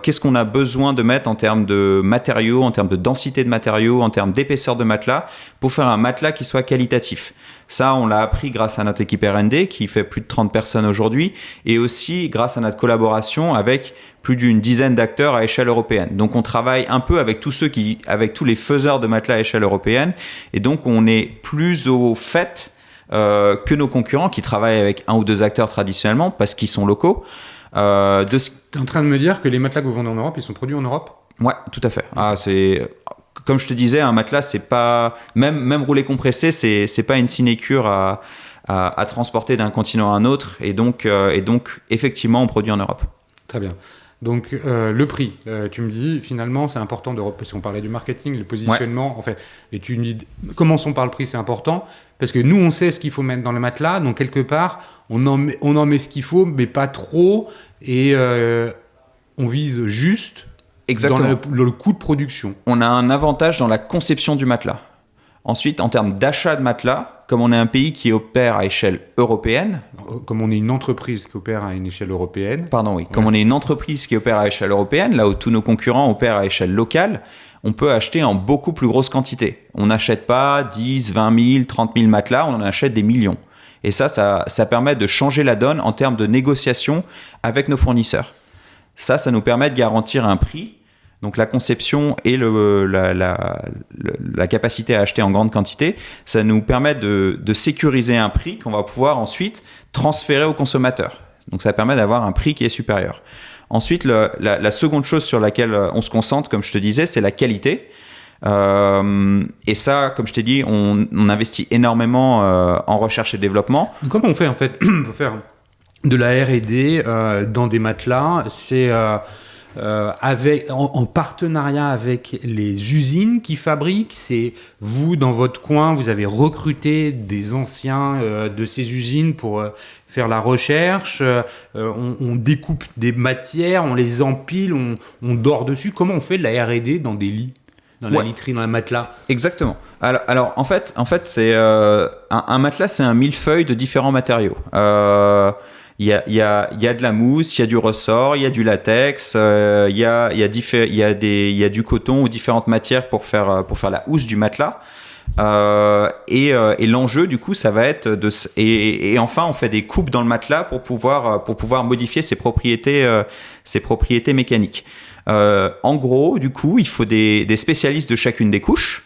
Qu'est-ce qu'on a besoin de mettre en termes de matériaux, en termes de densité de matériaux, en termes d'épaisseur de matelas pour faire un matelas qui soit qualitatif. Ça, on l'a appris grâce à notre équipe R&D qui fait plus de 30 personnes aujourd'hui et aussi grâce à notre collaboration avec plus d'une dizaine d'acteurs à échelle européenne. Donc on travaille un peu avec tous les faiseurs de matelas à échelle européenne et donc on est plus au fait que nos concurrents qui travaillent avec 1 ou 2 acteurs traditionnellement parce qu'ils sont locaux. Tu es en train de me dire que les matelas que vous vendez en Europe, ils sont produits en Europe? Ouais, tout à fait. Comme je te disais, un matelas, c'est pas même roulé compressé, c'est pas une sinécure à à transporter d'un continent à un autre. Et donc, effectivement, on produit en Europe. Très bien. Donc, le prix, tu me dis, finalement, c'est important parce qu'on parlait du marketing, le positionnement, en fait. Et tu me dis, commençons par le prix, c'est important, parce que nous, on sait ce qu'il faut mettre dans le matelas, donc quelque part, on en met ce qu'il faut, mais pas trop, et on vise juste Exactement. dans le coût de production. On a un avantage dans la conception du matelas. Ensuite, en termes d'achat de matelas, comme on est un pays qui opère à échelle européenne... Comme on est une entreprise qui opère à une échelle européenne... Pardon, oui. Comme on est une entreprise qui opère à échelle européenne, là où tous nos concurrents opèrent à échelle locale, on peut acheter en beaucoup plus grosse quantité. On n'achète pas 10, 20 000, 30 000 matelas, on en achète des millions. Et ça permet de changer la donne en termes de négociation avec nos fournisseurs. Ça nous permet de garantir un prix. Donc la conception et la capacité à acheter en grande quantité, ça nous permet de sécuriser un prix qu'on va pouvoir ensuite transférer au consommateur. Donc ça permet d'avoir un prix qui est supérieur. Ensuite, la seconde chose sur laquelle on se concentre, comme je te disais, c'est la qualité. Et ça, comme je t'ai dit, on investit énormément en recherche et développement. Comment on fait en fait pour faire de la R&D dans des matelas? C'est... en partenariat avec les usines qui fabriquent. C'est vous, dans votre coin, vous avez recruté des anciens de ces usines pour faire la recherche. On découpe des matières, on les empile, on dort dessus. Comment on fait de la R&D dans des lits, dans la literie, dans la matelas? Exactement. Alors en fait c'est un matelas, c'est un millefeuille de différents matériaux. Il y a de la mousse, il y a du ressort, il y a du latex, il y a du coton ou différentes matières pour faire la housse du matelas. Et l'enjeu du coup, ça va être et enfin on fait des coupes dans le matelas pour pouvoir modifier ses propriétés mécaniques. En gros, du coup, il faut des spécialistes de chacune des couches.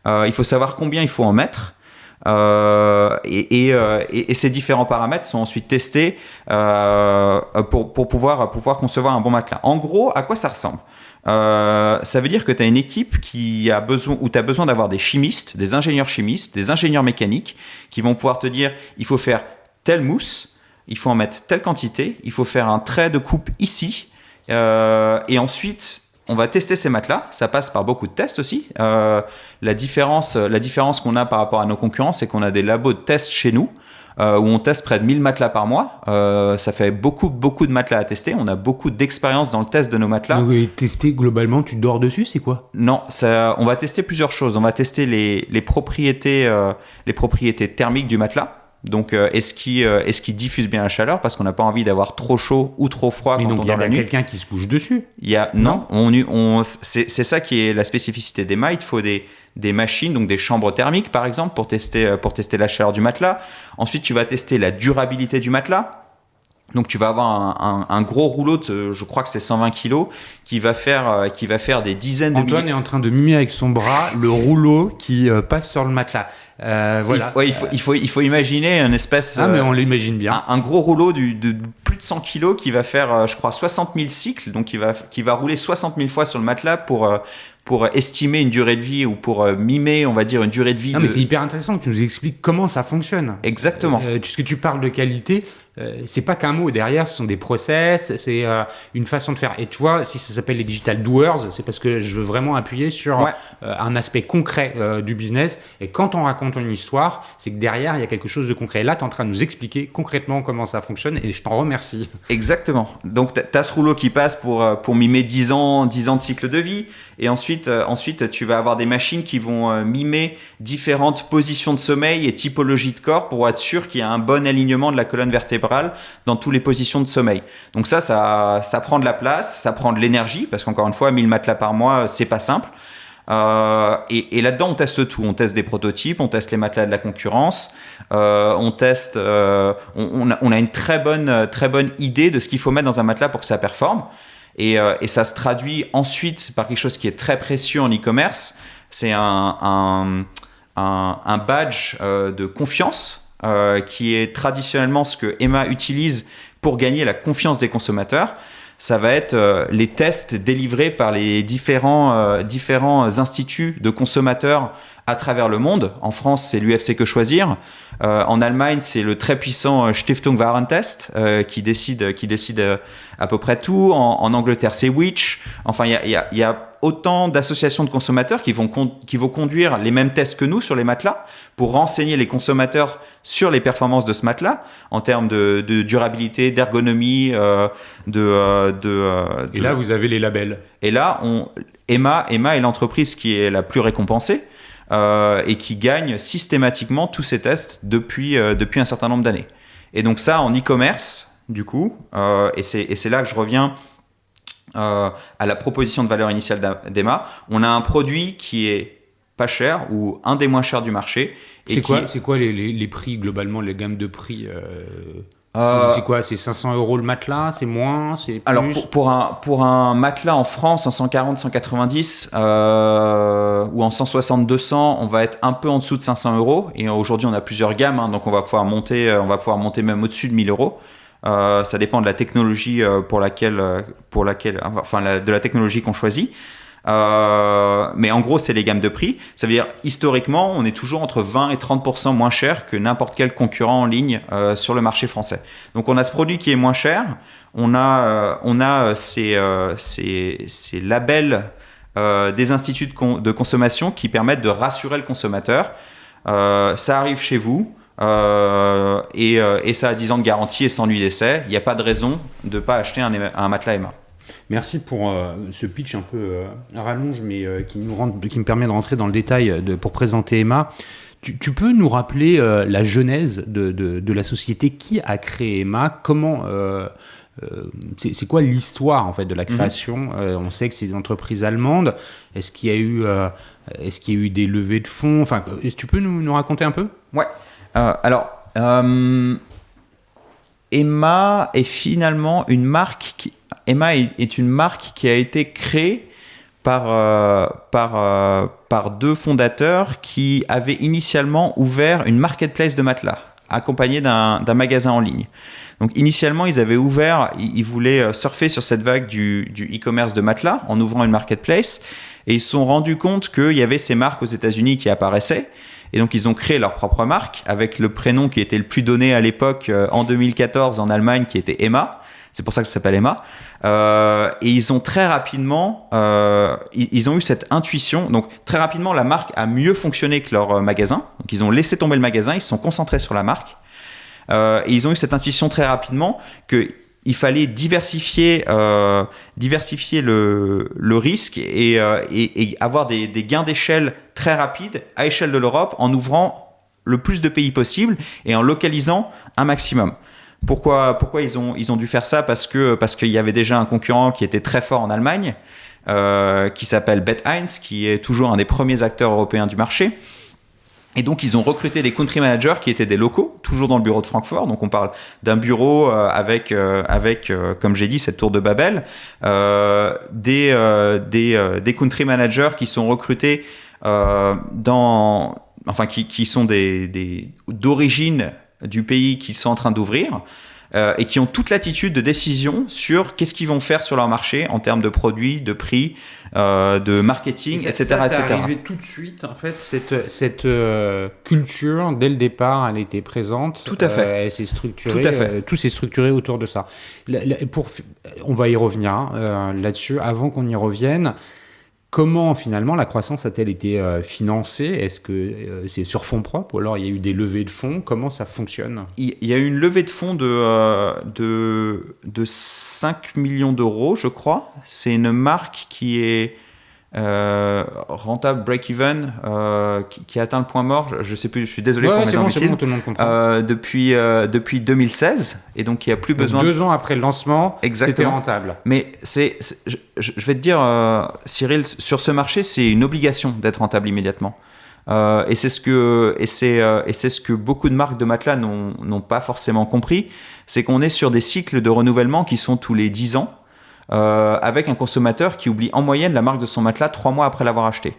Il faut savoir combien il faut en mettre. Et ces différents paramètres sont ensuite testés pour pouvoir concevoir un bon matelas. En gros, à quoi ça ressemble? Ça veut dire que tu as une équipe où tu as besoin d'avoir des chimistes, des ingénieurs chimistes, des ingénieurs mécaniques qui vont pouvoir te dire il faut faire telle mousse, il faut en mettre telle quantité, il faut faire un trait de coupe ici, et ensuite on va tester ces matelas. Ça passe par beaucoup de tests aussi. La différence qu'on a par rapport à nos concurrents, c'est qu'on a des labos de tests chez nous où on teste près de 1000 matelas par mois. Ça fait beaucoup de matelas à tester. On a beaucoup d'expérience dans le test de nos matelas. Donc, tester globalement, tu dors dessus, c'est quoi? Non, on va tester plusieurs choses. On va tester les propriétés thermiques du matelas. Donc, est-ce qu'il diffuse bien la chaleur, parce qu'on n'a pas envie d'avoir trop chaud ou trop froid quand on dort la nuit. Il y a quelqu'un qui se couche dessus. C'est ça qui est la spécificité d'EMA. Il te faut des machines, donc des chambres thermiques par exemple, pour tester la chaleur du matelas. Ensuite, tu vas tester la durabilité du matelas. Donc tu vas avoir un gros rouleau je crois que c'est 120 kg qui va faire des dizaines de Antoine est en train de mimer avec son bras le rouleau qui passe sur le matelas. Voilà. Il faut imaginer une espèce... mais on l'imagine bien. Un gros rouleau de plus de 100 kg qui va faire, je crois, 60 000 cycles, donc qui va rouler 60 000 fois sur le matelas pour estimer une durée de vie ou pour mimer, on va dire, une durée de vie. Mais c'est hyper intéressant que tu nous expliques comment ça fonctionne. Exactement. Puisque tu parles de qualité, c'est pas qu'un mot. Derrière, ce sont des process, c'est une façon de faire. Et tu vois, si ça s'appelle les digital doers, c'est parce que je veux vraiment appuyer sur un aspect concret du business. Et quand on raconte une histoire, c'est que derrière, il y a quelque chose de concret. Et là, tu es en train de nous expliquer concrètement comment ça fonctionne et je t'en remercie. Exactement. Donc, tu as ce rouleau qui passe pour mimer 10 ans de cycle de vie. Et ensuite, tu vas avoir des machines qui vont mimer différentes positions de sommeil et typologies de corps pour être sûr qu'il y a un bon alignement de la colonne vertébrale dans toutes les positions de sommeil. Donc ça prend de la place, ça prend de l'énergie, parce qu'encore une fois, 1000 matelas par mois, c'est pas simple. Et là-dedans, on teste tout. On teste des prototypes, on teste les matelas de la concurrence, on teste. On a une très bonne idée de ce qu'il faut mettre dans un matelas pour que ça performe. Et ça se traduit ensuite par quelque chose qui est très précieux en e-commerce. C'est un badge de confiance qui est traditionnellement ce que EMA utilise pour gagner la confiance des consommateurs. Ça va être les tests délivrés par les différents instituts de consommateurs à travers le monde. En France, c'est l'UFC Que Choisir. En Allemagne, c'est le très puissant Stiftung Warentest qui décide à peu près tout. En Angleterre, c'est Which. Enfin, il y a autant d'associations de consommateurs qui vont conduire les mêmes tests que nous sur les matelas pour renseigner les consommateurs sur les performances de ce matelas en termes de durabilité, d'ergonomie, Et là, vous avez les labels. Et là, Emma est l'entreprise qui est la plus récompensée et qui gagne systématiquement tous ces tests depuis un certain nombre d'années. Et donc ça, en e-commerce, du coup, et c'est là que je reviens à la proposition de valeur initiale d'Emma, on a un produit qui est pas cher ou un des moins chers du marché. C'est quoi les prix globalement, les gammes de prix c'est quoi? C'est 500 € le matelas? C'est moins? C'est plus? Alors pour un matelas en France en 140, 190 ou en 160, 200, on va être un peu en dessous de 500 €. Et aujourd'hui on a plusieurs gammes, hein, donc on va pouvoir monter même au-dessus de 1000 €. Ça dépend de la technologie de la technologie qu'on choisit. Mais en gros, c'est les gammes de prix. Ça veut dire, historiquement, on est toujours entre 20 et 30% moins cher que n'importe quel concurrent en ligne sur le marché français. Donc, on a ce produit qui est moins cher. On a ces labels des instituts de consommation qui permettent de rassurer le consommateur. Ça arrive chez vous. Et ça a 10 ans de garantie et sans nuit d'essai. Il n'y a pas de raison de ne pas acheter un matelas Emma. Merci pour ce pitch un peu à rallonge, mais qui me permet de rentrer dans le détail pour présenter Emma. Tu peux nous rappeler la genèse de la société? Qui a créé Emma? Comment c'est quoi l'histoire en fait de la création? On sait que c'est une entreprise allemande. Est-ce qu'il y a eu des levées de fonds? Enfin, est-ce que tu peux nous raconter un peu? Ouais. Emma est finalement une marque Emma est une marque qui a été créée par deux fondateurs qui avaient initialement ouvert une marketplace de matelas, accompagnée d'un magasin en ligne. Donc initialement, ils voulaient surfer sur cette vague du e-commerce de matelas en ouvrant une marketplace, et ils se sont rendus compte qu'il y avait ces marques aux États-Unis qui apparaissaient. Et donc, ils ont créé leur propre marque avec le prénom qui était le plus donné à l'époque en 2014 en Allemagne, qui était Emma. C'est pour ça que ça s'appelle Emma. Et ils ont très rapidement, ils ont eu cette intuition. Donc, très rapidement, la marque a mieux fonctionné que leur magasin. Donc, ils ont laissé tomber le magasin, ils se sont concentrés sur la marque. Et ils ont eu cette intuition très rapidement qu'il fallait diversifier le risque et avoir des gains d'échelle très rapides à échelle de l'Europe en ouvrant le plus de pays possible et en localisant un maximum. Pourquoi ils ont dû faire ça? Parce qu'il y avait déjà un concurrent qui était très fort en Allemagne, qui s'appelle Bet1, qui est toujours un des premiers acteurs européens du marché. Et donc, ils ont recruté des country managers qui étaient des locaux, toujours dans le bureau de Francfort. Donc, on parle d'un bureau avec comme j'ai dit, cette tour de Babel, des country managers qui sont recrutés qui sont d'origine du pays qu'ils sont en train d'ouvrir et qui ont toute l'attitude de décision sur qu'est-ce qu'ils vont faire sur leur marché en termes de produits, de prix, de marketing, etc. C'est arrivé tout de suite, en fait, cette culture, dès le départ, elle était présente. Tout à fait. Elle s'est structurée, tout s'est structuré autour de ça. On va y revenir là-dessus. Avant qu'on y revienne, comment finalement la croissance a-t-elle été financée? Est-ce que c'est sur fonds propres ou alors il y a eu des levées de fonds? Comment ça fonctionne? Il y a eu une levée de fonds de 5 millions d'euros, je crois. C'est une marque qui est rentable, break-even, qui a atteint le point mort. Je ne sais plus, je suis désolé pour mes anglicismes. Bon, tout le monde comprend. Depuis 2016, et donc il n'y a plus besoin. 2 ans après le lancement, Exactement. C'était rentable. Mais je vais te dire, Cyril, sur ce marché, c'est une obligation d'être rentable immédiatement. Et c'est ce que beaucoup de marques de matelas n'ont pas forcément compris, c'est qu'on est sur des cycles de renouvellement qui sont tous les 10 ans. Avec un consommateur qui oublie en moyenne la marque de son matelas 3 mois après l'avoir acheté.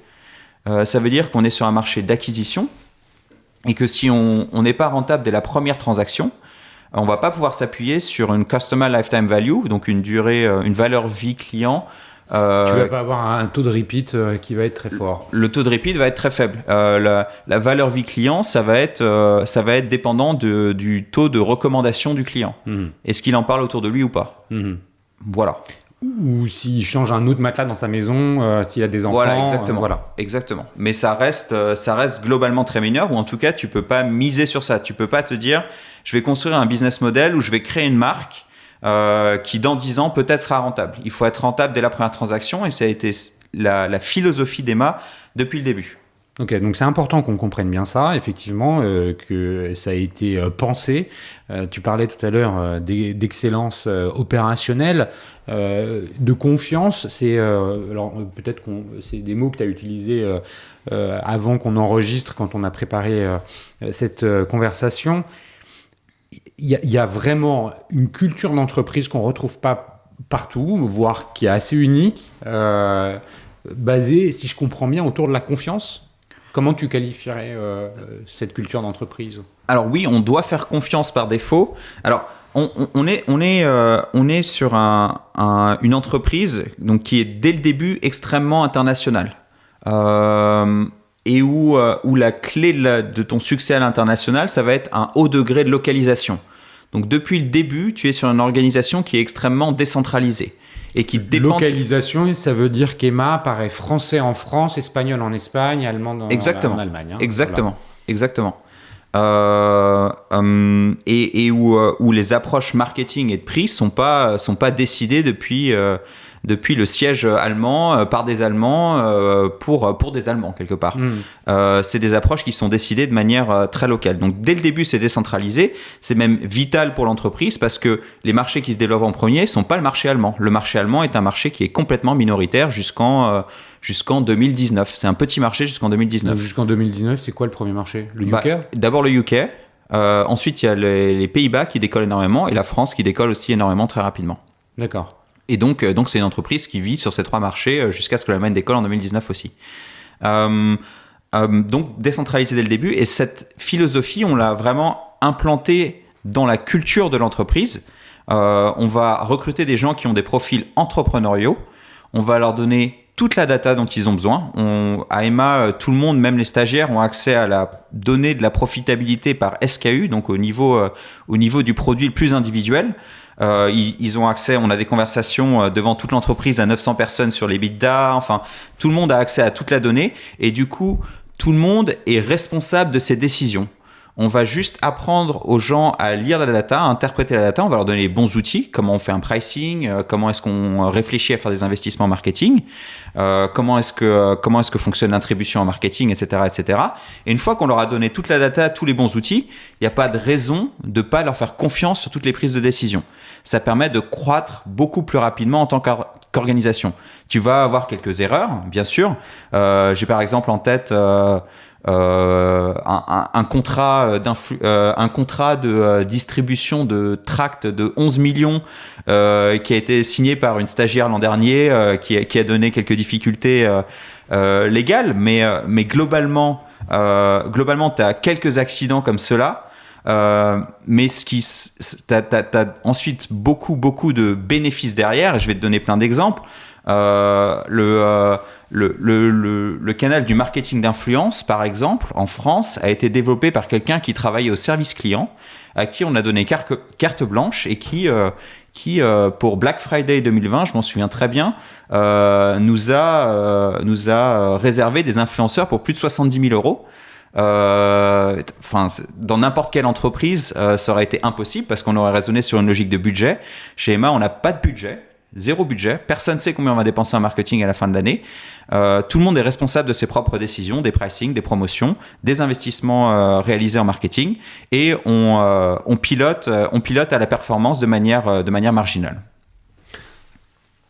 Ça veut dire qu'on est sur un marché d'acquisition et que si on n'est pas rentable dès la première transaction, on ne va pas pouvoir s'appuyer sur une Customer Lifetime Value, donc une valeur vie client Tu vas pas avoir un taux de repeat qui va être très fort. Le taux de repeat va être très faible. La valeur vie client, ça va être dépendant du taux de recommandation du client. Est-ce qu'il en parle autour de lui ou pas? Voilà. Ou s'il change un autre matelas dans sa maison, s'il a des enfants. Voilà, exactement. Mais ça reste globalement très mineur, ou en tout cas, tu peux pas miser sur ça. Tu peux pas te dire, je vais construire un business model où je vais créer une marque qui dans 10 ans peut-être sera rentable. Il faut être rentable dès la première transaction, et ça a été la philosophie d'Emma depuis le début. Ok, donc c'est important qu'on comprenne bien ça, effectivement, que ça a été pensé. Tu parlais tout à l'heure d'excellence opérationnelle, de confiance. Alors peut-être c'est des mots que tu as utilisés avant qu'on enregistre, quand on a préparé cette conversation. Il y a vraiment une culture d'entreprise qu'on ne retrouve pas partout, voire qui est assez unique, basée, si je comprends bien, autour de la confiance. Comment tu qualifierais cette culture d'entreprise? Alors oui, on doit faire confiance par défaut. Alors on est sur une entreprise donc qui est dès le début extrêmement internationale. Et où la clé de ton succès à l'international, ça va être un haut degré de localisation. Donc depuis le début, tu es sur une organisation qui est extrêmement décentralisée. Et qui dépend. Localisation, ça veut dire qu'Emma paraît français en France, espagnol en Espagne, allemand en Allemagne. Exactement. Et où les approches marketing et de prix sont pas décidées depuis le siège allemand par des Allemands pour des Allemands quelque part. C'est des approches qui sont décidées de manière très locale. Donc dès le début, c'est décentralisé. C'est même vital pour l'entreprise parce que les marchés qui se développent en premier sont pas le marché allemand. Le marché allemand est un marché qui est complètement minoritaire jusqu'en 2019. C'est un petit marché jusqu'en 2019. Donc jusqu'en 2019, c'est quoi le premier marché? Le UK? D'abord le UK. Ensuite, il y a les Pays-Bas qui décollent énormément et la France qui décolle aussi énormément très rapidement. D'accord. Et donc c'est une entreprise qui vit sur ces 3 marchés jusqu'à ce que l'Allemagne décolle en 2019 aussi. Donc décentralisé dès le début. Et cette philosophie, on l'a vraiment implantée dans la culture de l'entreprise. On va recruter des gens qui ont des profils entrepreneuriaux. On va leur donner toute la data dont ils ont besoin. À Emma, tout le monde, même les stagiaires, ont accès à la donnée de la profitabilité par SKU, donc au niveau du produit le plus individuel. Ils ont accès, on a des conversations devant toute l'entreprise à 900 personnes sur les EBITDA, enfin, tout le monde a accès à toute la donnée et du coup, tout le monde est responsable de ses décisions. On va juste apprendre aux gens à lire la data, à interpréter la data, on va leur donner les bons outils, comment on fait un pricing, comment est-ce qu'on réfléchit à faire des investissements en marketing, comment est-ce que fonctionne l'attribution en marketing, etc., etc. Et une fois qu'on leur a donné toute la data, tous les bons outils, il n'y a pas de raison de ne pas leur faire confiance sur toutes les prises de décision. Ça permet de croître beaucoup plus rapidement en tant qu'organisation. Tu vas avoir quelques erreurs, bien sûr. J'ai par exemple en tête un contrat de distribution de tracts de 11 millions qui a été signé par une stagiaire l'an dernier qui a donné quelques difficultés légales, mais globalement tu as quelques accidents comme cela. Mais t'as ensuite beaucoup de bénéfices derrière, et je vais te donner plein d'exemples. Le canal du marketing d'influence, par exemple, en France, a été développé par quelqu'un qui travaillait au service client, à qui on a donné carte blanche et qui pour Black Friday 2020, je m'en souviens très bien, nous a réservé des influenceurs pour plus de 70 000 euros. Dans n'importe quelle entreprise, ça aurait été impossible parce qu'on aurait raisonné sur une logique de budget. Chez Emma, on n'a pas de budget. Zéro budget, personne ne sait combien on va dépenser en marketing à la fin de l'année. Tout le monde est responsable de ses propres décisions, des pricing, des promotions, des investissements réalisés en marketing, et on pilote à la performance de manière marginale.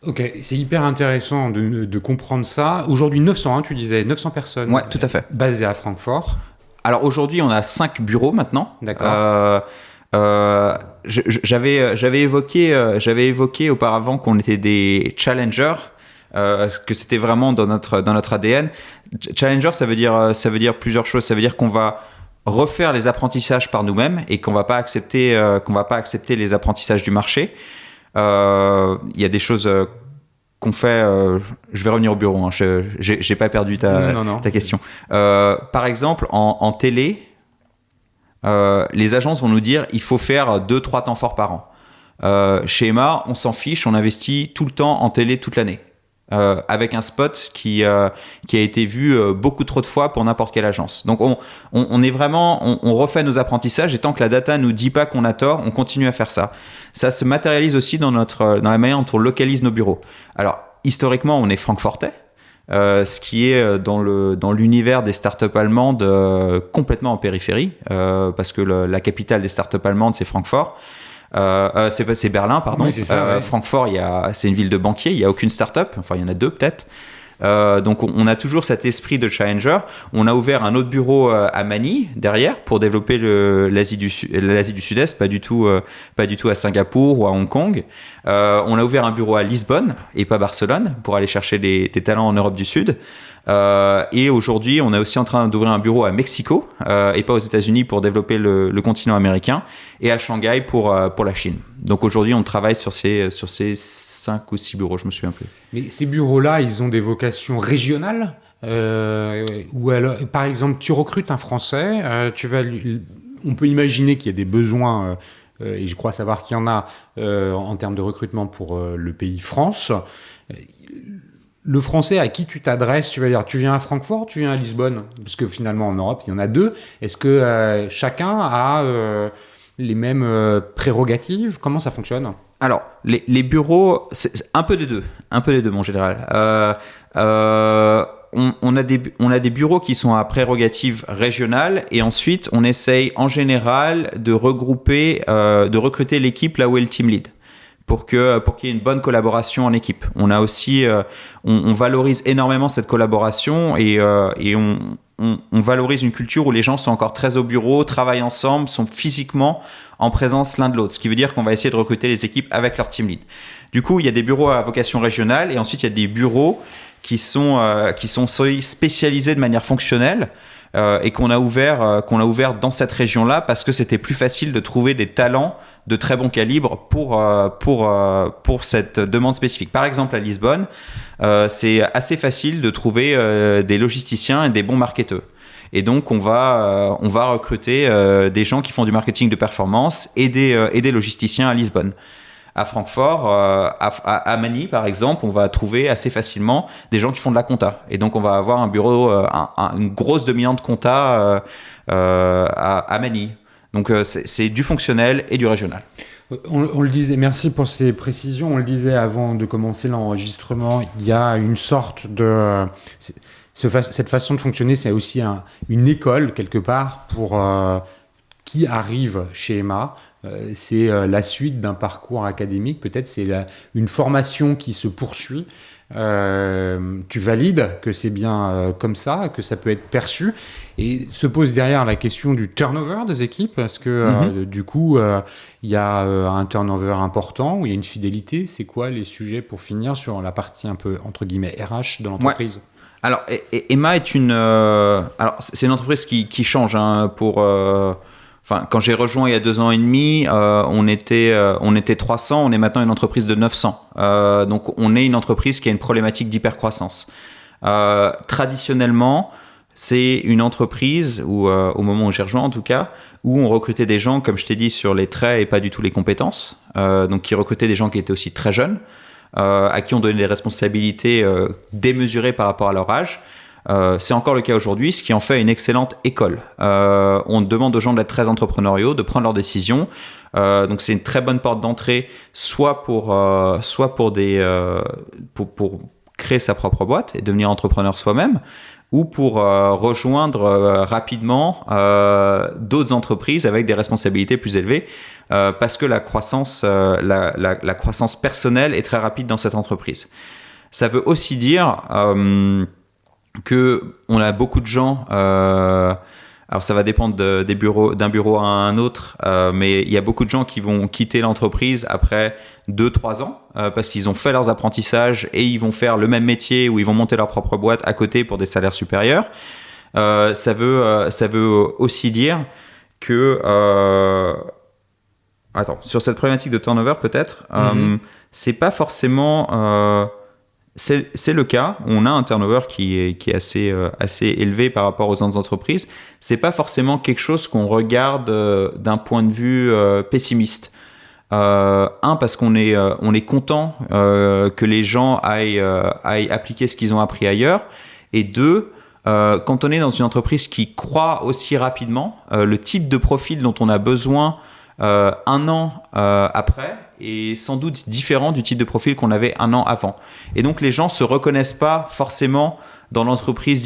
Ok, c'est hyper intéressant de comprendre ça. Aujourd'hui, 900, tu disais, 900 personnes. Ouais, tout à fait. Basées à Francfort. Alors aujourd'hui, on a 5 bureaux maintenant. D'accord. J'avais évoqué auparavant qu'on était des challengers, que c'était vraiment dans notre ADN. Challenger, ça veut dire plusieurs choses. Ça veut dire qu'on va refaire les apprentissages par nous-mêmes et qu'on va pas accepter les apprentissages du marché. Il y a des choses qu'on fait. Je vais revenir au bureau. Hein, j'ai pas perdu ta question. Par exemple, en télé, les agences vont nous dire il faut faire 2-3 temps forts par an. Chez Emma, on s'en fiche, on investit tout le temps en télé toute l'année. Avec un spot qui a été vu beaucoup trop de fois pour n'importe quelle agence. Donc on est vraiment, on refait nos apprentissages, et tant que la data nous dit pas qu'on a tort, on continue à faire ça. Ça se matérialise aussi dans la manière dont on localise nos bureaux. Alors historiquement, on est francfortais, ce qui est dans l'univers des startups allemandes complètement en périphérie, parce que la capitale des startups allemandes, c'est Francfort. C'est Berlin, pardon. Oui, c'est ça, ouais. Francfort, c'est une ville de banquiers, il n'y a aucune start-up, enfin il y en a 2 peut-être. Donc on a toujours cet esprit de challenger. On a ouvert un autre bureau à Manille derrière pour développer l'Asie du Sud-Est, pas du tout à Singapour ou à Hong Kong. On a ouvert un bureau à Lisbonne et pas Barcelone pour aller chercher des talents en Europe du Sud. Et aujourd'hui, on est aussi en train d'ouvrir un bureau à Mexico et pas aux États-Unis pour développer le continent américain, et à Shanghai pour la Chine. Donc aujourd'hui, on travaille sur ces 5 ou 6 bureaux, je me souviens plus. Mais ces bureaux-là, ils ont des vocations régionales ou alors, par exemple, tu recrutes un Français, on peut imaginer qu'il y a des besoins, et je crois savoir qu'il y en a en termes de recrutement pour le pays France. Le Français à qui tu t'adresses, tu vas dire, tu viens à Francfort, tu viens à Lisbonne, parce que finalement en Europe, il y en a 2. Est-ce que chacun a les mêmes prérogatives? Comment ça fonctionne? Alors, les bureaux, c'est un peu des deux, mon général. On a des bureaux qui sont à prérogatives régionales, et ensuite on essaye en général de recruter l'équipe là où est le team lead, pour qu'il y ait une bonne collaboration en équipe. On a aussi, on valorise énormément cette collaboration, et on valorise une culture où les gens sont encore très au bureau, travaillent ensemble, sont physiquement en présence l'un de l'autre. Ce qui veut dire qu'on va essayer de recruter les équipes avec leur team lead. Du coup, il y a des bureaux à vocation régionale, et ensuite il y a des bureaux qui sont spécialisés de manière fonctionnelle, et qu'on a ouvert dans cette région-là parce que c'était plus facile de trouver des talents de très bon calibre pour cette demande spécifique. Par exemple, à Lisbonne, c'est assez facile de trouver des logisticiens et des bons marketeurs. Et donc, on va recruter des gens qui font du marketing de performance et des logisticiens à Lisbonne. À Francfort, à Manille, par exemple, on va trouver assez facilement des gens qui font de la compta. Et donc, on va avoir un bureau, une grosse dominante compta à Manille. Donc, c'est du fonctionnel et du régional. On le disait, merci pour ces précisions. On le disait avant de commencer l'enregistrement, il y a une sorte de... cette façon de fonctionner, c'est aussi une école, quelque part, pour qui arrive chez Emma. C'est la suite d'un parcours académique, peut-être c'est une formation qui se poursuit. Tu valides que c'est bien comme ça, que ça peut être perçu, et se pose derrière la question du turnover des équipes, parce que du coup il y a un turnover important, où il y a une fidélité. C'est quoi les sujets, pour finir sur la partie un peu entre guillemets RH de l'entreprise? Ouais. Alors Emma est c'est une entreprise qui change, hein, quand j'ai rejoint il y a 2 ans et demi, on était 300, on est maintenant une entreprise de 900. Donc on est une entreprise qui a une problématique d'hypercroissance. Traditionnellement, c'est une entreprise où, au moment où j'ai rejoint en tout cas, où on recrutait des gens, comme je t'ai dit, sur les traits et pas du tout les compétences. Donc qui recrutaient des gens qui étaient aussi très jeunes, à qui on donnait des responsabilités démesurées par rapport à leur âge. C'est encore le cas aujourd'hui, ce qui en fait une excellente école. On demande aux gens d'être très entrepreneuriaux, de prendre leurs décisions. Donc c'est une très bonne porte d'entrée, soit pour créer sa propre boîte et devenir entrepreneur soi-même, ou pour rejoindre rapidement d'autres entreprises avec des responsabilités plus élevées, parce que la croissance personnelle est très rapide dans cette entreprise. Ça veut aussi dire que on a beaucoup de gens, alors ça va dépendre d'un bureau à un autre, mais il y a beaucoup de gens qui vont quitter l'entreprise après 2-3 ans parce qu'ils ont fait leurs apprentissages et ils vont faire le même métier, ou ils vont monter leur propre boîte à côté pour des salaires supérieurs. Ça veut aussi dire que sur cette problématique de turnover, peut-être, c'est pas forcément c'est le cas. On a un turnover qui est assez élevé par rapport aux autres entreprises. C'est pas forcément quelque chose qu'on regarde d'un point de vue pessimiste. Parce qu'on est content que les gens aillent appliquer ce qu'ils ont appris ailleurs. Et deux, quand on est dans une entreprise qui croît aussi rapidement, le type de profil dont on a besoin un an après est sans doute différent du type de profil qu'on avait un an avant. Et donc les gens se reconnaissent pas forcément dans l'entreprise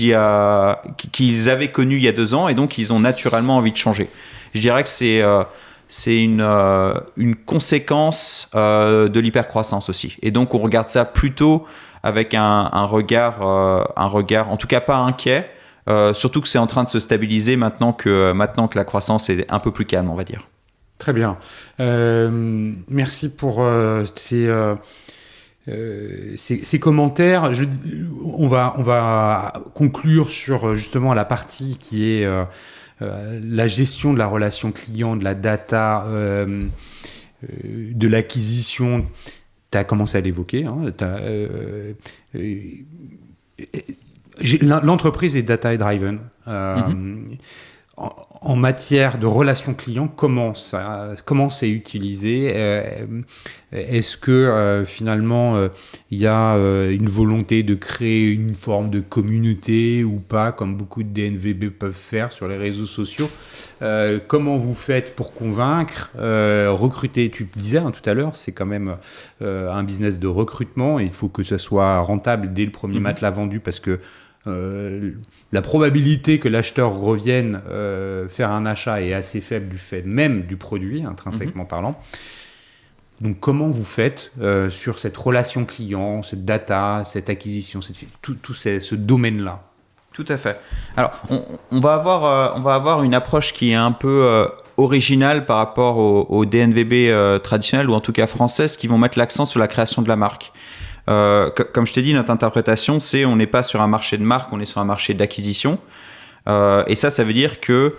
qu'ils avaient connue il y a 2 ans, et donc ils ont naturellement envie de changer. Je dirais que c'est une conséquence de l'hypercroissance aussi. Et donc on regarde ça plutôt avec un regard, en tout cas pas inquiet, surtout que c'est en train de se stabiliser maintenant que la croissance est un peu plus calme, on va dire. Très bien. Merci pour ces commentaires. On va conclure sur justement la partie qui est la gestion de la relation client, de la data, de l'acquisition. Tu as commencé à l'évoquer. L'entreprise est data-driven. En matière de relations clients, comment c'est utilisé? Est-ce que finalement il y a une volonté de créer une forme de communauté ou pas, comme beaucoup de DNVB peuvent faire sur les réseaux sociaux? Comment vous faites pour convaincre, recruter? Tu disais tout à l'heure, c'est quand même un business de recrutement. Il faut que ça soit rentable dès le premier matelas vendu, parce que la probabilité que l'acheteur revienne faire un achat est assez faible du fait même du produit, intrinsèquement parlant. Donc comment vous faites sur cette relation client, cette data, cette acquisition, tout ce domaine-là? Tout à fait. Alors, on va avoir une approche qui est un peu originale par rapport aux DNVB traditionnels, ou en tout cas françaises, qui vont mettre l'accent sur la création de la marque. Comme je t'ai dit, notre interprétation, c'est on n'est pas sur un marché de marque, on est sur un marché d'acquisition. Et ça veut dire que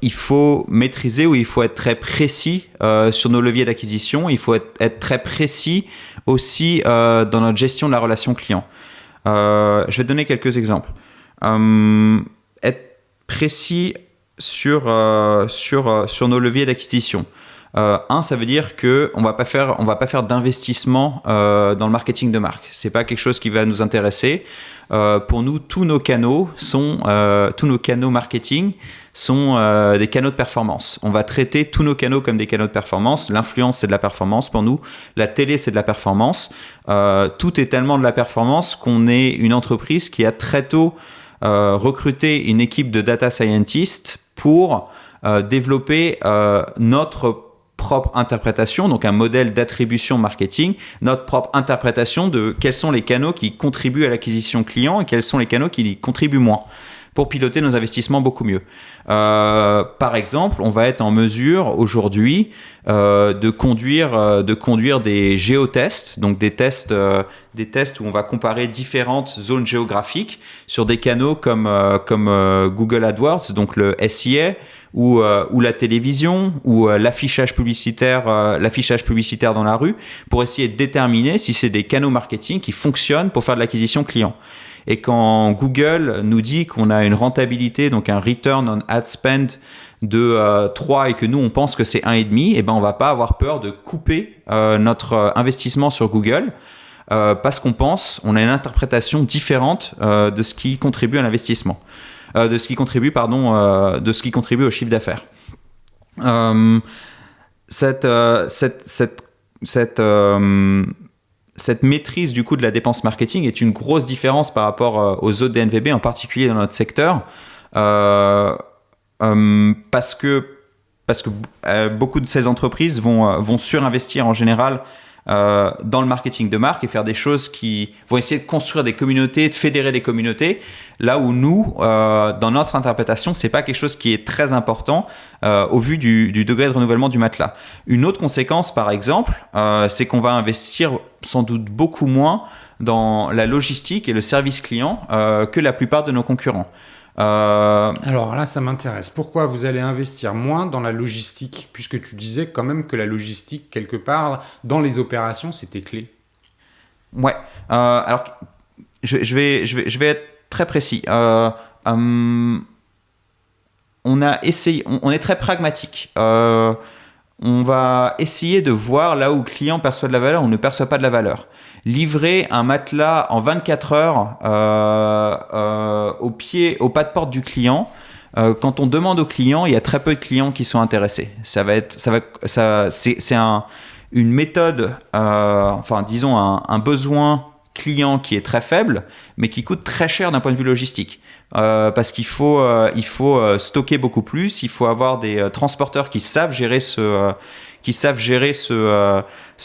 il faut maîtriser, ou il faut être très précis sur nos leviers d'acquisition. Il faut être très précis aussi dans notre gestion de la relation client. Je vais te donner quelques exemples. Être précis sur nos leviers d'acquisition. Ça veut dire que on va pas faire d'investissement dans le marketing de marque. C'est pas quelque chose qui va nous intéresser. Pour nous, tous nos canaux marketing sont des canaux de performance. On va traiter tous nos canaux comme des canaux de performance. L'influence, c'est de la performance pour nous. La télé, c'est de la performance. Tout est tellement de la performance qu'on est une entreprise qui a très tôt recruté une équipe de data scientists pour développer notre propre interprétation, donc un modèle d'attribution marketing, notre propre interprétation de quels sont les canaux qui contribuent à l'acquisition client et quels sont les canaux qui y contribuent moins, pour piloter nos investissements beaucoup mieux. Par exemple, on va être en mesure aujourd'hui de conduire des géotests, donc des tests où on va comparer différentes zones géographiques sur des canaux comme Google AdWords, donc le SIA, ou la télévision, ou l'affichage publicitaire dans la rue, pour essayer de déterminer si c'est des canaux marketing qui fonctionnent pour faire de l'acquisition client. Et quand Google nous dit qu'on a une rentabilité, donc un return on ad spend de 3, et que nous on pense que c'est 1,5, et ben on va pas avoir peur de couper notre investissement sur Google, parce on a une interprétation différente de ce qui contribue à l'investissement. De ce qui contribue au chiffre d'affaires. Cette maîtrise du coût de la dépense marketing est une grosse différence par rapport aux autres DNVB, en particulier dans notre secteur, parce que beaucoup de ces entreprises vont surinvestir en général dans le marketing de marque et faire des choses qui vont essayer de construire des communautés, de fédérer des communautés, là où nous, dans notre interprétation, c'est pas quelque chose qui est très important au vu du degré de renouvellement du matelas. Une autre conséquence, par exemple, c'est qu'on va investir sans doute beaucoup moins dans la logistique et le service client que la plupart de nos concurrents. Alors là, ça m'intéresse. Pourquoi vous allez investir moins dans la logistique, puisque tu disais quand même que la logistique, quelque part, dans les opérations, c'était clé? Ouais. Alors, je vais être très précis. On a essayé, on est très pragmatique. On va essayer de voir là où le client perçoit de la valeur ou ne perçoit pas de la valeur. Livrer un matelas en 24 heures au pas de porte du client. Quand on demande aux clients, il y a très peu de clients qui sont intéressés. C'est une méthode, disons un besoin client qui est très faible, mais qui coûte très cher d'un point de vue logistique. Parce qu'il faut stocker beaucoup plus, il faut avoir des transporteurs qui savent gérer ce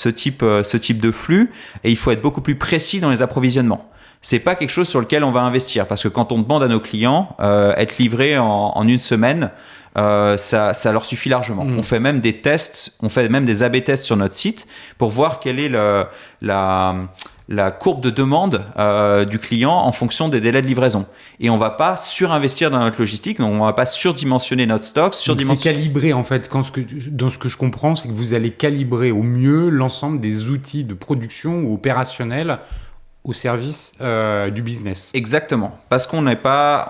type de flux, et il faut être beaucoup plus précis dans les approvisionnements. C'est pas quelque chose sur lequel on va investir, parce que quand on demande à nos clients être livrés en une semaine, ça leur suffit largement. On fait même des tests, on fait même des A/B tests sur notre site pour voir quelle est la courbe de demande du client en fonction des délais de livraison. Et on ne va pas surinvestir dans notre logistique, donc on ne va pas surdimensionner notre stock. C'est calibré en fait. Dans ce que je comprends, c'est que vous allez calibrer au mieux l'ensemble des outils de production ou opérationnels au service du business. Exactement. Parce qu'on n'a pas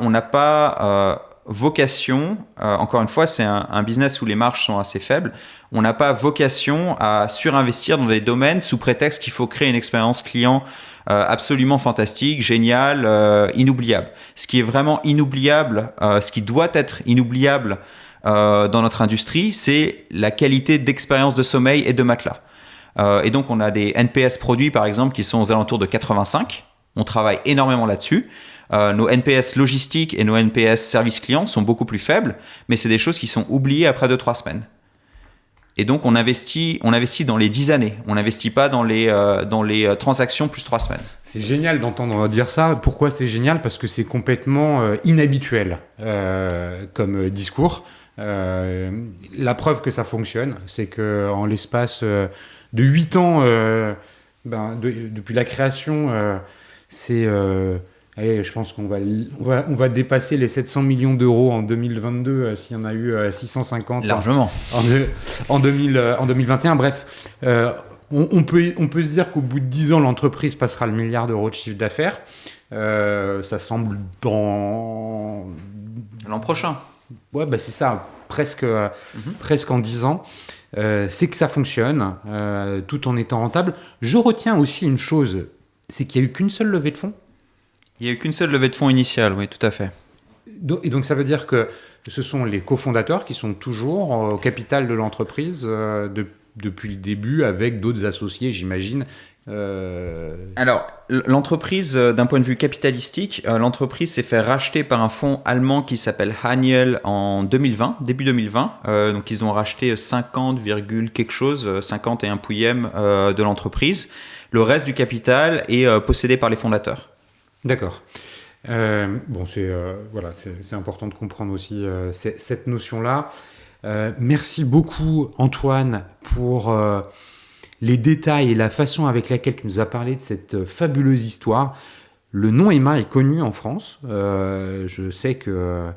vocation, encore une fois, c'est un business où les marges sont assez faibles. On n'a pas vocation à surinvestir dans des domaines sous prétexte qu'il faut créer une expérience client absolument fantastique, géniale, inoubliable. Ce qui est vraiment inoubliable, ce qui doit être inoubliable dans notre industrie, c'est la qualité d'expérience de sommeil et de matelas. Et donc, on a des NPS produits, par exemple, qui sont aux alentours de 85. On travaille énormément là-dessus. Nos NPS logistiques et nos NPS service client sont beaucoup plus faibles, mais c'est des choses qui sont oubliées après 2-3 semaines. Et donc, on investit dans les 10 années. On n'investit pas dans les transactions plus 3 semaines. C'est génial d'entendre dire ça. Pourquoi c'est génial ? Parce que c'est complètement inhabituel comme discours. La preuve que ça fonctionne, c'est qu'en l'espace de 8 ans, depuis la création, allez, je pense qu'on va dépasser les 700 millions d'euros en 2022 s'il y en a eu 650 largement en 2021. Bref, on peut se dire qu'au bout de 10 ans, l'entreprise passera le milliard d'euros de chiffre d'affaires. Ça semble dans l'an prochain. Ouais, c'est ça, presque en 10 ans. C'est que ça fonctionne, tout en étant rentable. Je retiens aussi une chose, c'est qu'il n'y a eu qu'une seule levée de fonds. Il n'y a eu qu'une seule levée de fonds initiale, oui, tout à fait. Et donc, ça veut dire que ce sont les cofondateurs qui sont toujours au capital de l'entreprise depuis le début, avec d'autres associés, j'imagine. Alors, l'entreprise, d'un point de vue capitalistique, l'entreprise s'est fait racheter par un fonds allemand qui s'appelle Haniel en 2020, début 2020. Donc, ils ont racheté 50, quelque chose, 50 et un pouillème de l'entreprise. Le reste du capital est possédé par les fondateurs. D'accord. C'est important de comprendre aussi cette notion-là. Merci beaucoup, Antoine, pour les détails et la façon avec laquelle tu nous as parlé de cette fabuleuse histoire. Le nom Emma est connu en France. Je sais que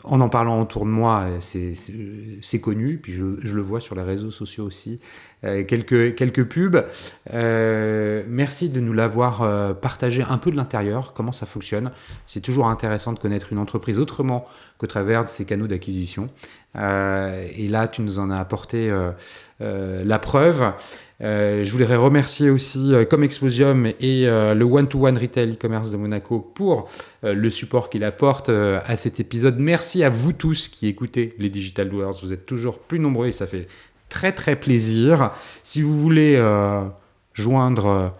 en parlant autour de moi, c'est connu. Puis je le vois sur les réseaux sociaux aussi. Quelques pubs. Merci de nous l'avoir partagé un peu de l'intérieur, comment ça fonctionne. C'est toujours intéressant de connaître une entreprise autrement qu'au travers de ses canaux d'acquisition. Et là, tu nous en as apporté la preuve. Je voudrais remercier aussi Comexposium et le One-to-One Retail e-commerce de Monaco pour le support qu'il apporte à cet épisode. Merci à vous tous qui écoutez les Digital Doers. Vous êtes toujours plus nombreux et ça fait très très plaisir. Si vous voulez joindre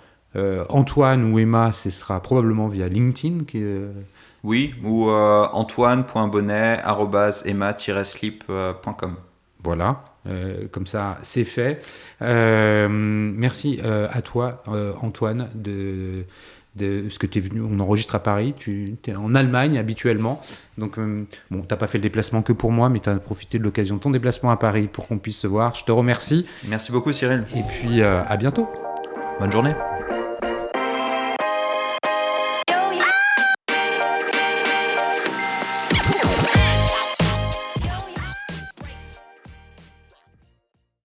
Antoine ou Emma, ce sera probablement via LinkedIn. Oui, ou antoine.bonnet@emma-sleep.com. Voilà. Comme ça, c'est fait. Merci à toi, Antoine, de ce que tu es venu. On enregistre à Paris. Tu es en Allemagne habituellement. Donc, tu n'as pas fait le déplacement que pour moi, mais tu as profité de l'occasion de ton déplacement à Paris pour qu'on puisse se voir. Je te remercie. Merci beaucoup, Cyril. Et puis, à bientôt. Bonne journée.